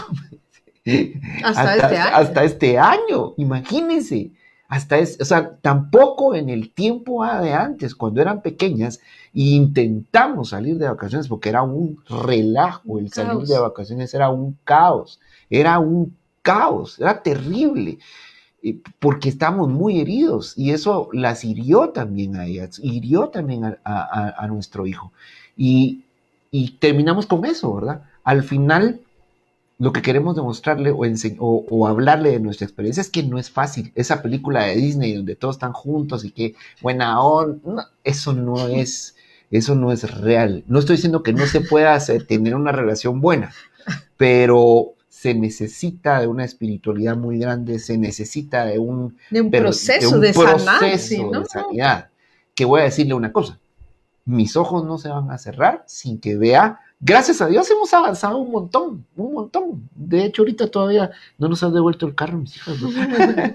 Hasta este año, imagínense. O sea, tampoco en el tiempo de antes, cuando eran pequeñas, intentamos salir de vacaciones porque era un relajo, el salir de vacaciones era un caos, era terrible. porque estamos muy heridos y eso las hirió también a ellas, hirió también a nuestro hijo. Y terminamos con eso, ¿verdad? Al final, lo que queremos demostrarle o hablarle de nuestra experiencia es que no es fácil. Esa película de Disney donde todos están juntos y que buena onda, no, eso no es real. No estoy diciendo que no se pueda tener una relación buena, pero se necesita de una espiritualidad muy grande, se necesita de un proceso de sanidad. Que voy a decirle una cosa, mis ojos no se van a cerrar sin que vea. Gracias a Dios hemos avanzado un montón. De hecho, ahorita todavía no nos han devuelto el carro, mis hijas.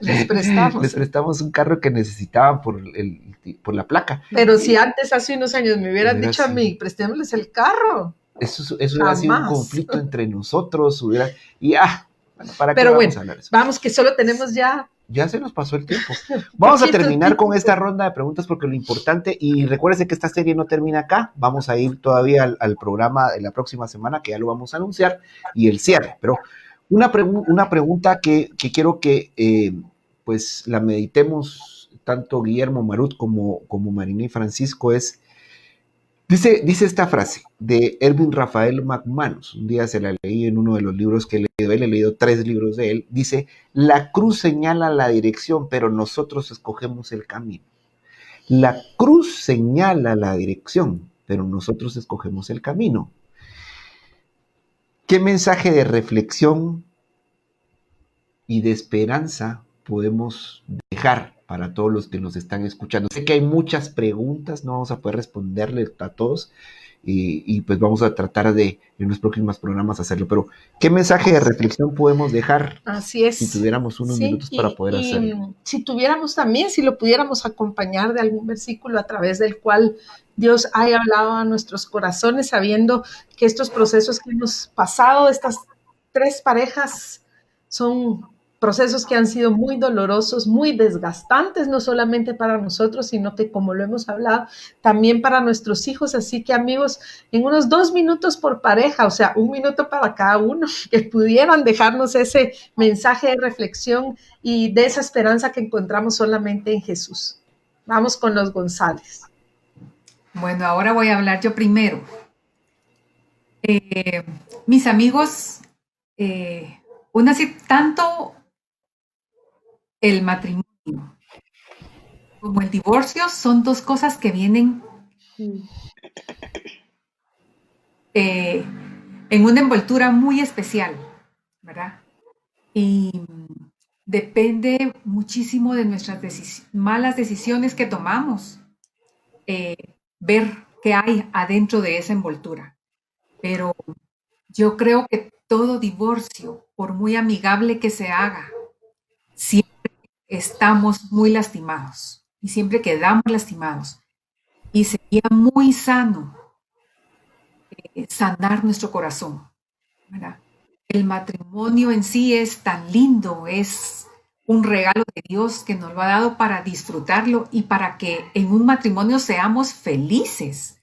Les prestamos un carro que necesitaban por la placa. Pero si antes, hace unos años, me hubieran dicho a mí, prestémosles el carro. Eso hubiera sido un conflicto entre nosotros. ¿Para qué Pero vamos a hablar de eso? Vamos, que solo tenemos ya... Ya se nos pasó el tiempo. Vamos a terminar con esta ronda de preguntas porque lo importante, y recuérdense que esta serie no termina acá, vamos a ir todavía al programa de la próxima semana, que ya lo vamos a anunciar, y el cierre. Pero una pregunta que quiero que pues la meditemos tanto Guillermo Marut como Mariné y Francisco es, dice esta frase de Erwin Rafael McManus, un día se la leí en uno de los libros que he leído 3 libros de él, dice, la cruz señala la dirección, pero nosotros escogemos el camino. La cruz señala la dirección, pero nosotros escogemos el camino. ¿Qué mensaje de reflexión y de esperanza podemos dejar para todos los que nos están escuchando? Sé que hay muchas preguntas, no vamos a poder responderles a todos y pues vamos a tratar de en los próximos programas hacerlo, pero ¿qué mensaje de reflexión podemos dejar? Así es. Si tuviéramos unos minutos para poder hacerlo. Si tuviéramos también, si lo pudiéramos acompañar de algún versículo a través del cual Dios haya hablado a nuestros corazones, sabiendo que estos procesos que hemos pasado, estas 3 parejas, son procesos que han sido muy dolorosos, muy desgastantes, no solamente para nosotros, sino que, como lo hemos hablado, también para nuestros hijos. Así que, amigos, en unos 2 minutos por pareja, o sea, 1 minuto para cada uno, que pudieran dejarnos ese mensaje de reflexión y de esa esperanza que encontramos solamente en Jesús. Vamos con los González. Bueno, ahora voy a hablar yo primero. Mis amigos, tanto el matrimonio como el divorcio son 2 cosas que vienen en una envoltura muy especial, ¿verdad? Y depende muchísimo de nuestras malas decisiones que tomamos, ver qué hay adentro de esa envoltura. Pero yo creo que todo divorcio, por muy amigable que se haga, siempre estamos muy lastimados y siempre quedamos lastimados. Y sería muy sano sanar nuestro corazón, ¿verdad? El matrimonio en sí es tan lindo, es un regalo de Dios que nos lo ha dado para disfrutarlo y para que en un matrimonio seamos felices.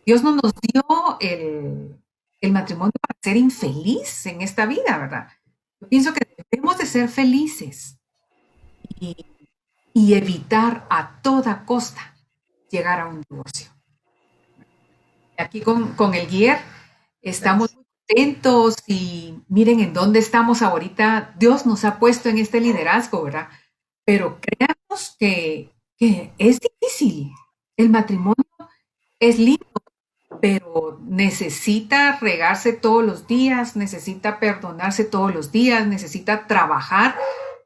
Dios no nos dio el matrimonio para ser infeliz en esta vida, ¿verdad? Yo pienso que debemos de ser felices y evitar a toda costa llegar a un divorcio. Aquí con el Guier estamos muy contentos y miren en dónde estamos ahorita. Dios nos ha puesto en este liderazgo, ¿verdad? Pero créanos que es difícil. El matrimonio es lindo, pero necesita regarse todos los días, necesita perdonarse todos los días, necesita trabajar,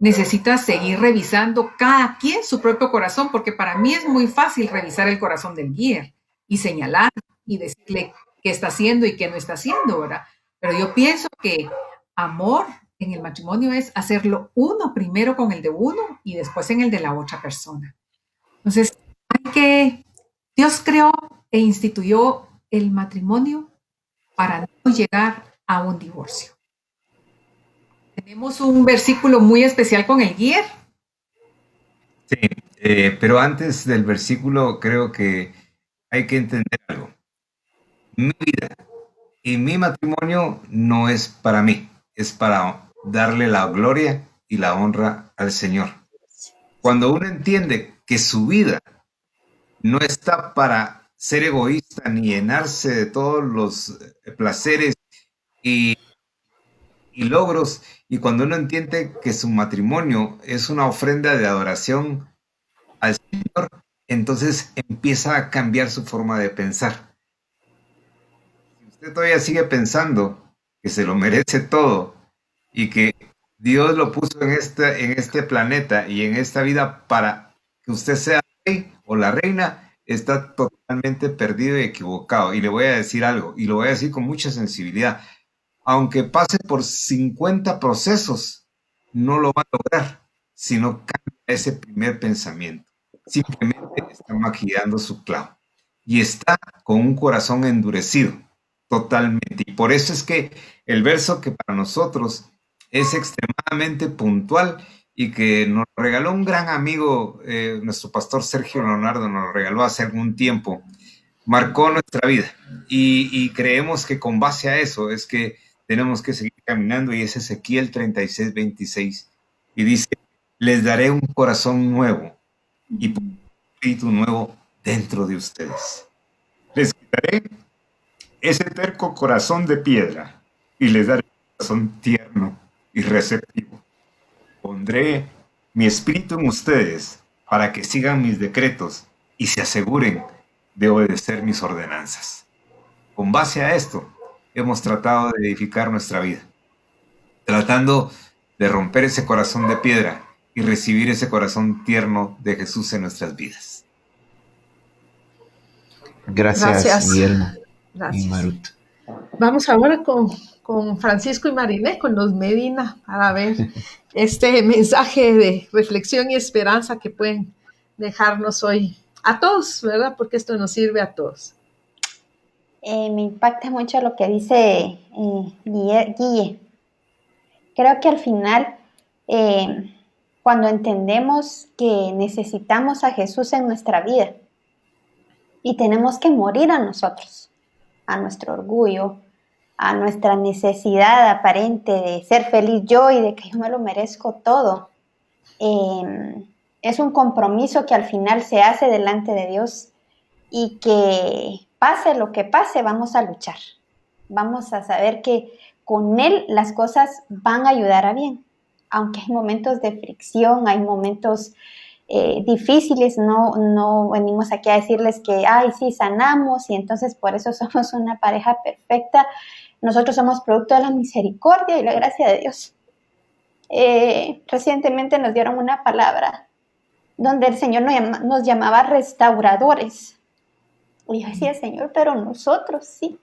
necesita seguir revisando cada quien su propio corazón, porque para mí es muy fácil revisar el corazón del Guier y señalar y decirle qué está haciendo y qué no está haciendo, ¿verdad? Pero yo pienso que amor en el matrimonio es hacerlo uno primero con el de uno y después en el de la otra persona. Entonces, Dios creó e instituyó el matrimonio para no llegar a un divorcio. Tenemos un versículo muy especial con el Guier. Sí, pero antes del versículo creo que hay que entender algo. Mi vida y mi matrimonio no es para mí, es para darle la gloria y la honra al Señor. Cuando uno entiende que su vida no está para ser egoísta ni llenarse de todos los placeres y logros, y cuando uno entiende que su matrimonio es una ofrenda de adoración al Señor, entonces empieza a cambiar su forma de pensar. Si usted todavía sigue pensando que se lo merece todo y que Dios lo puso en este planeta y en esta vida para que usted sea el rey o la reina, está totalmente perdido y equivocado. Y le voy a decir algo, y lo voy a decir con mucha sensibilidad. Aunque pase por 50 procesos, no lo va a lograr si no cambia ese primer pensamiento. Simplemente está maquillando su clavo y está con un corazón endurecido totalmente. Y por eso es que el verso que para nosotros es extremadamente puntual y que nos regaló un gran amigo, nuestro pastor Sergio Leonardo, nos lo regaló hace algún tiempo, marcó nuestra vida. Y creemos que con base a eso es que tenemos que seguir caminando, y es Ezequiel 36:26. Y dice: les daré un corazón nuevo y un espíritu nuevo dentro de ustedes. Les quitaré ese terco corazón de piedra y les daré un corazón tierno y receptivo. Pondré mi espíritu en ustedes para que sigan mis decretos y se aseguren de obedecer mis ordenanzas. Con base a esto, hemos tratado de edificar nuestra vida, tratando de romper ese corazón de piedra y recibir ese corazón tierno de Jesús en nuestras vidas. Gracias, Guillermo y Gracias. Marut. Vamos ahora con Francisco y Mariné, con los Medina, para ver este mensaje de reflexión y esperanza que pueden dejarnos hoy a todos, ¿verdad? Porque esto nos sirve a todos. Me impacta mucho lo que dice Guille. Creo que al final, cuando entendemos que necesitamos a Jesús en nuestra vida y tenemos que morir a nosotros, a nuestro orgullo, a nuestra necesidad aparente de ser feliz yo y de que yo me lo merezco todo, es un compromiso que al final se hace delante de Dios, y que pase lo que pase, vamos a luchar. Vamos a saber que con Él las cosas van a ayudar a bien. Aunque hay momentos de fricción, hay momentos difíciles, no venimos aquí a decirles que, ay, sí, sanamos y entonces por eso somos una pareja perfecta. Nosotros somos producto de la misericordia y la gracia de Dios. Recientemente nos dieron una palabra donde el Señor nos llamaba restauradores. Y yo decía: Señor, pero nosotros sí.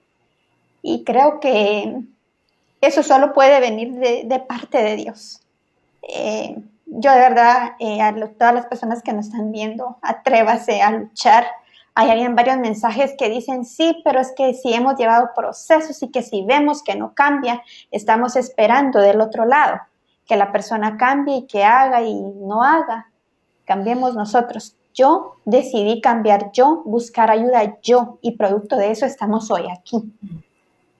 Y creo que eso solo puede venir de parte de Dios. Yo de verdad, todas las personas que nos están viendo, atrévase a luchar. Ahí habían varios mensajes que dicen: sí, pero es que si hemos llevado procesos y que si vemos que no cambia, estamos esperando del otro lado, que la persona cambie y que haga y no haga. Cambiemos nosotros. Yo decidí cambiar, yo buscar ayuda, yo, y producto de eso estamos hoy aquí.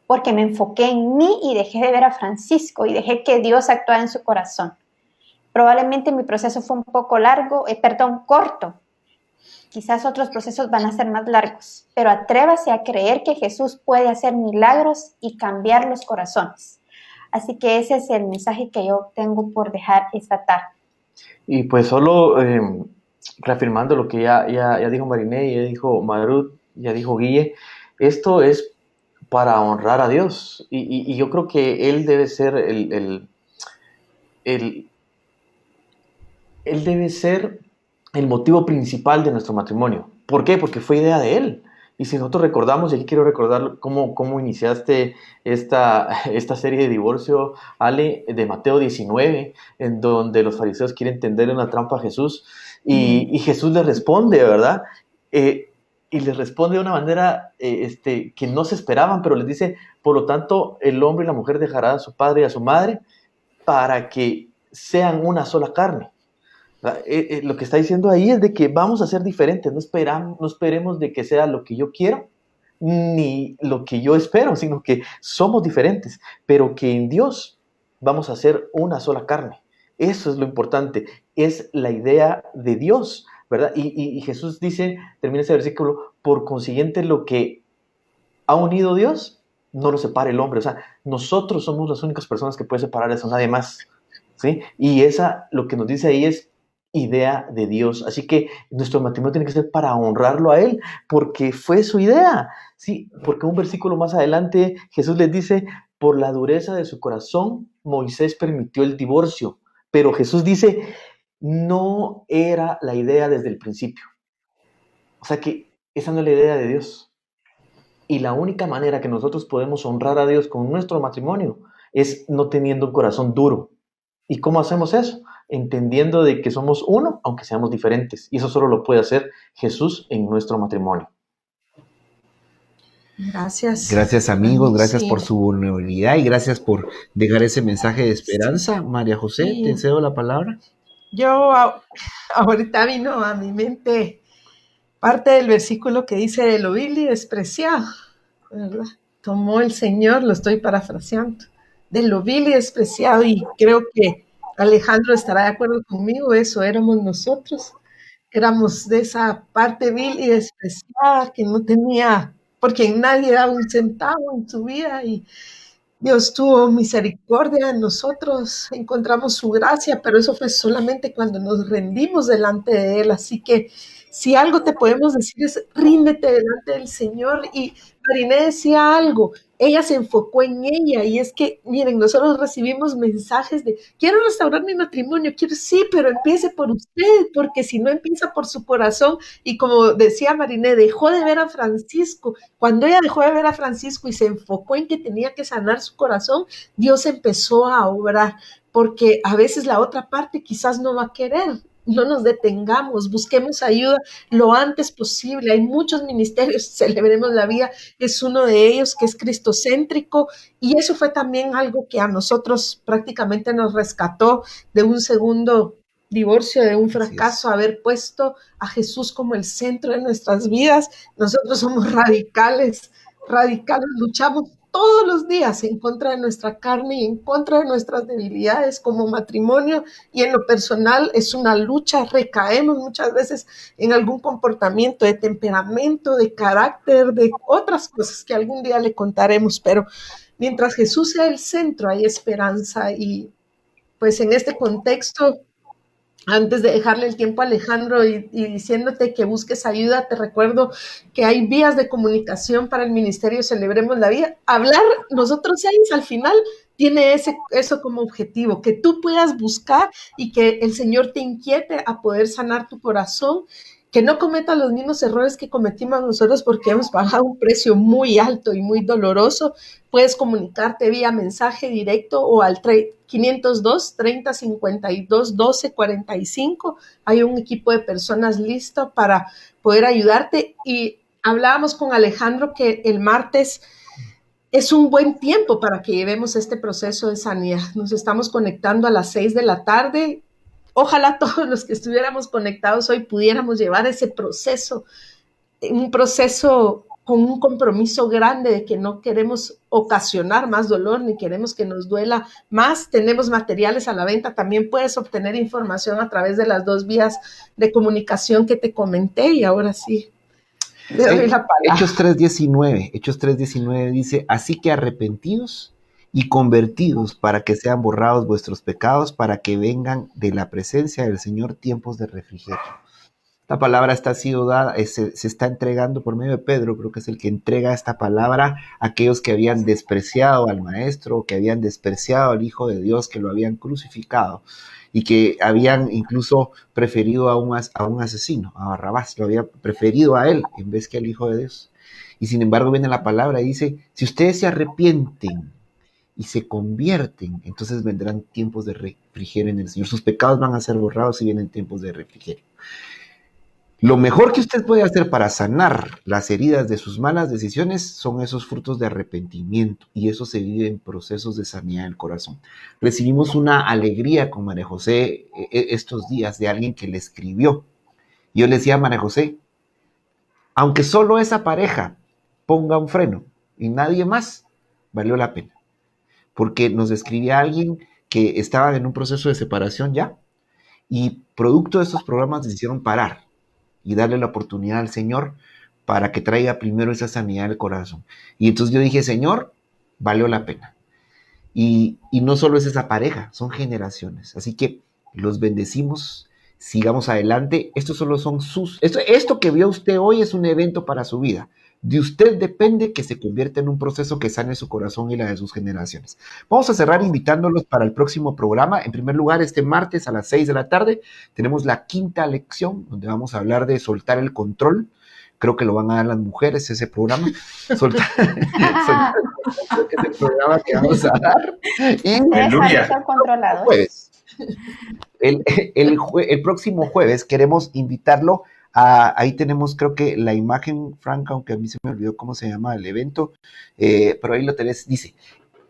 Porque me enfoqué en mí y dejé de ver a Francisco y dejé que Dios actuara en su corazón. Probablemente mi proceso fue un poco corto. Quizás otros procesos van a ser más largos, pero atrévase a creer que Jesús puede hacer milagros y cambiar los corazones. Así que ese es el mensaje que yo tengo por dejar esta tarde. Y pues solo reafirmando lo que ya dijo Mariné, ya dijo Marut, ya dijo Guille, esto es para honrar a Dios. Y yo creo que Él debe ser Él debe ser el motivo principal de nuestro matrimonio. ¿Por qué? Porque fue idea de Él. Y si nosotros recordamos, y aquí quiero recordar cómo iniciaste esta serie de divorcio, Ale, de Mateo 19, en donde los fariseos quieren tender una trampa a Jesús, y Jesús les responde, ¿verdad? Y les responde de una manera que no se esperaban, pero les dice: por lo tanto, el hombre y la mujer dejarán a su padre y a su madre para que sean una sola carne. Lo que está diciendo ahí es de que vamos a ser diferentes, no esperemos de que sea lo que yo quiero ni lo que yo espero, sino que somos diferentes, pero que en Dios vamos a ser una sola carne. Eso es lo importante, es la idea de Dios, ¿verdad? Y Jesús dice, termina ese versículo, por consiguiente lo que ha unido Dios, no lo separa el hombre. O sea, nosotros somos las únicas personas que pueden separar eso, nadie más, ¿sí? Y esa, lo que nos dice ahí es idea de Dios. Así que nuestro matrimonio tiene que ser para honrarlo a Él, porque fue su idea, ¿sí? Porque un versículo más adelante Jesús les dice, por la dureza de su corazón, Moisés permitió el divorcio. Pero Jesús dice, no era la idea desde el principio. O sea que esa no es la idea de Dios. Y la única manera que nosotros podemos honrar a Dios con nuestro matrimonio es no teniendo un corazón duro. ¿Y cómo hacemos eso? Entendiendo de que somos uno, aunque seamos diferentes. Y eso solo lo puede hacer Jesús en nuestro matrimonio. Gracias. Gracias, amigos, gracias Sí. por su vulnerabilidad y gracias por dejar ese mensaje de esperanza. María José, Sí. te cedo la palabra. Yo ahorita vino a mi mente parte del versículo que dice de lo vil y despreciado, ¿verdad? Tomó el Señor, lo estoy parafraseando, de lo vil y despreciado, y creo que Alejandro estará de acuerdo conmigo, eso éramos nosotros, éramos de esa parte vil y despreciada que no tenía, porque nadie daba un centavo en su vida, y Dios tuvo misericordia de nosotros, encontramos su gracia, pero eso fue solamente cuando nos rendimos delante de Él. Así que si algo te podemos decir es ríndete delante del Señor. Y Mariné decía algo, ella se enfocó en ella, y es que, miren, nosotros recibimos mensajes de, quiero restaurar mi matrimonio, quiero, sí, pero empiece por usted, porque si no empieza por su corazón, y como decía Mariné, dejó de ver a Francisco. Cuando ella dejó de ver a Francisco y se enfocó en que tenía que sanar su corazón, Dios empezó a obrar, porque a veces la otra parte quizás no va a querer. No nos detengamos, busquemos ayuda lo antes posible. Hay muchos ministerios, Celebremos la Vida es uno de ellos, que es cristocéntrico, y eso fue también algo que a nosotros prácticamente nos rescató de un segundo divorcio, de un fracaso, haber puesto a Jesús como el centro de nuestras vidas. Nosotros somos radicales, luchamos todos los días en contra de nuestra carne y en contra de nuestras debilidades como matrimonio, y en lo personal es una lucha, recaemos muchas veces en algún comportamiento de temperamento, de carácter, de otras cosas que algún día le contaremos, pero mientras Jesús sea el centro hay esperanza. Y pues en este contexto, antes de dejarle el tiempo a Alejandro y diciéndote que busques ayuda, te recuerdo que hay vías de comunicación para el ministerio Celebremos la Vida. Hablar, nosotros seis, al final tiene eso como objetivo, que tú puedas buscar y que el Señor te inquiete a poder sanar tu corazón, que no cometas los mismos errores que cometimos nosotros, porque hemos pagado un precio muy alto y muy doloroso. Puedes comunicarte vía mensaje directo o al 502-3052-1245. Hay un equipo de personas listo para poder ayudarte. Y hablábamos con Alejandro que el martes es un buen tiempo para que llevemos este proceso de sanidad. Nos estamos conectando a las 6 de la tarde. Ojalá todos los que estuviéramos conectados hoy pudiéramos llevar ese proceso, un proceso con un compromiso grande de que no queremos ocasionar más dolor, ni queremos que nos duela más. Tenemos materiales a la venta, también puedes obtener información a través de las dos vías de comunicación que te comenté. Y ahora sí, le doy la palabra. Hechos 3:19 dice, así que arrepentidos y convertidos para que sean borrados vuestros pecados, para que vengan de la presencia del Señor tiempos de refrigerio. Esta palabra está sido dada, se está entregando por medio de Pedro, creo que es el que entrega esta palabra a aquellos que habían despreciado al Maestro, que habían despreciado al Hijo de Dios, que lo habían crucificado y que habían incluso preferido a un asesino, a Barrabás, lo habían preferido a él en vez que al Hijo de Dios. Y sin embargo viene la palabra y dice, si ustedes se arrepienten y se convierten, entonces vendrán tiempos de refrigerio en el Señor. Sus pecados van a ser borrados y vienen tiempos de refrigerio. Lo mejor que usted puede hacer para sanar las heridas de sus malas decisiones son esos frutos de arrepentimiento, y eso se vive en procesos de sanidad del corazón. Recibimos una alegría con María José estos días de alguien que le escribió. Yo le decía a María José, aunque solo esa pareja ponga un freno y nadie más, valió la pena. Porque nos escribía alguien que estaban en un proceso de separación ya, y producto de estos programas decidieron parar y darle la oportunidad al Señor para que traiga primero esa sanidad del corazón. Y entonces yo dije, Señor, valió la pena. Y no solo es esa pareja, son generaciones. Así que los bendecimos, sigamos adelante. Estos solo son esto que vio usted hoy es un evento para su vida. De usted depende que se convierta en un proceso que sane su corazón y la de sus generaciones. Vamos a cerrar invitándolos para el próximo programa. En primer lugar, este martes a las 6 de la tarde tenemos la 5ª lección, donde vamos a hablar de soltar el control. Creo que lo van a dar las mujeres ese programa. Soltar ese programa que vamos a dar. Y el próximo jueves queremos invitarlo ahí tenemos, creo que la imagen, Franca, aunque a mí se me olvidó cómo se llama el evento, pero ahí lo tenés, dice,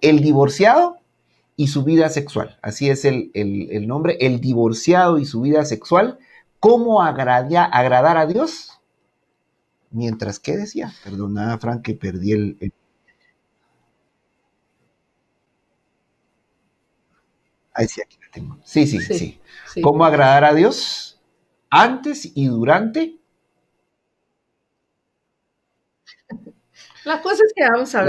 el divorciado y su vida sexual. Así es el nombre, el divorciado y su vida sexual. ¿Cómo agradar a Dios? Mientras, ¿qué decía? Perdona, Frank, que perdí el... Ahí sí, aquí la tengo. Sí. ¿Cómo agradar a Dios antes y durante? La cosa es que vamos a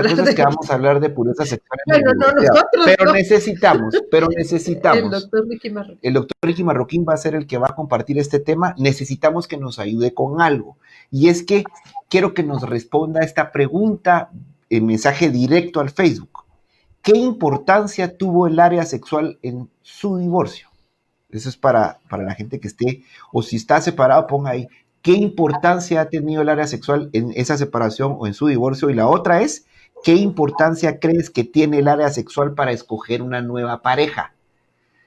hablar de pureza sexual. Bueno, no, nosotros pero no. necesitamos. El doctor Ricky Marroquín. El doctor Ricky Marroquín va a ser el que va a compartir este tema. Necesitamos que nos ayude con algo. Y es que quiero que nos responda esta pregunta en mensaje directo al Facebook. ¿Qué importancia tuvo el área sexual en su divorcio? Eso es para la gente que esté, o si está separado, ponga ahí. ¿Qué importancia ha tenido el área sexual en esa separación o en su divorcio? Y la otra es, ¿qué importancia crees que tiene el área sexual para escoger una nueva pareja?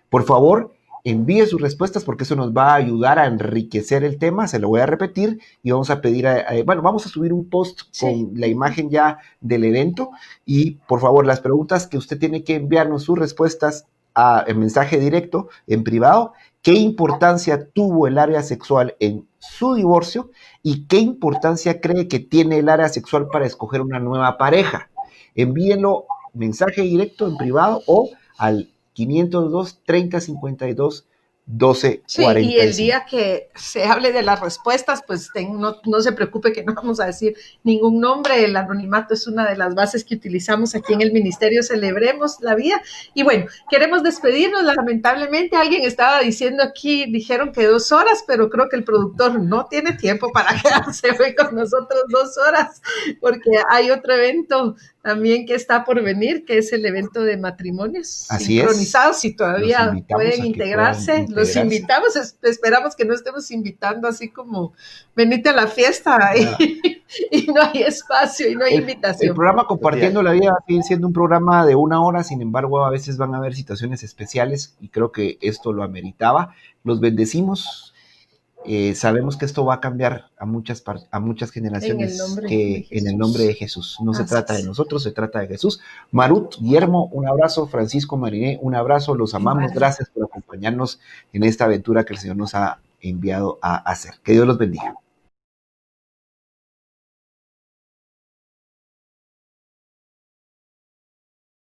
Por favor, envíe sus respuestas porque eso nos va a ayudar a enriquecer el tema. Se lo voy a repetir y vamos a pedir, vamos a subir un post con la imagen ya del evento. Y por favor, las preguntas que usted tiene que enviarnos sus respuestas en mensaje directo, en privado. ¿Qué importancia tuvo el área sexual en su divorcio? ¿Y qué importancia cree que tiene el área sexual para escoger una nueva pareja? Envíenlo mensaje directo en privado o al 502-3052-1245. Sí, y el día que se hable de las respuestas, pues no se preocupe que no vamos a decir ningún nombre. El anonimato es una de las bases que utilizamos aquí en el Ministerio Celebremos la Vida. Y bueno, queremos despedirnos. Lamentablemente alguien estaba diciendo aquí, dijeron que 2 horas, pero creo que el productor no tiene tiempo para quedarse hoy con nosotros 2 horas, porque hay otro evento también que está por venir, que es el evento de matrimonios sincronizados. Si todavía pueden integrarse, los invitamos, esperamos que no estemos invitando así como venite a la fiesta y no hay espacio y no hay invitación. El programa Compartiendo la Vida sigue siendo un programa de 1 hora, sin embargo a veces van a haber situaciones especiales y creo que esto lo ameritaba. Los bendecimos. Sabemos que esto va a cambiar a muchas generaciones en el nombre de Jesús. No se trata de nosotros, se trata de Jesús. Marut, Guillermo, un abrazo. Francisco, Mariné, un abrazo. Los amamos. Gracias por acompañarnos en esta aventura que el Señor nos ha enviado a hacer. Que Dios los bendiga.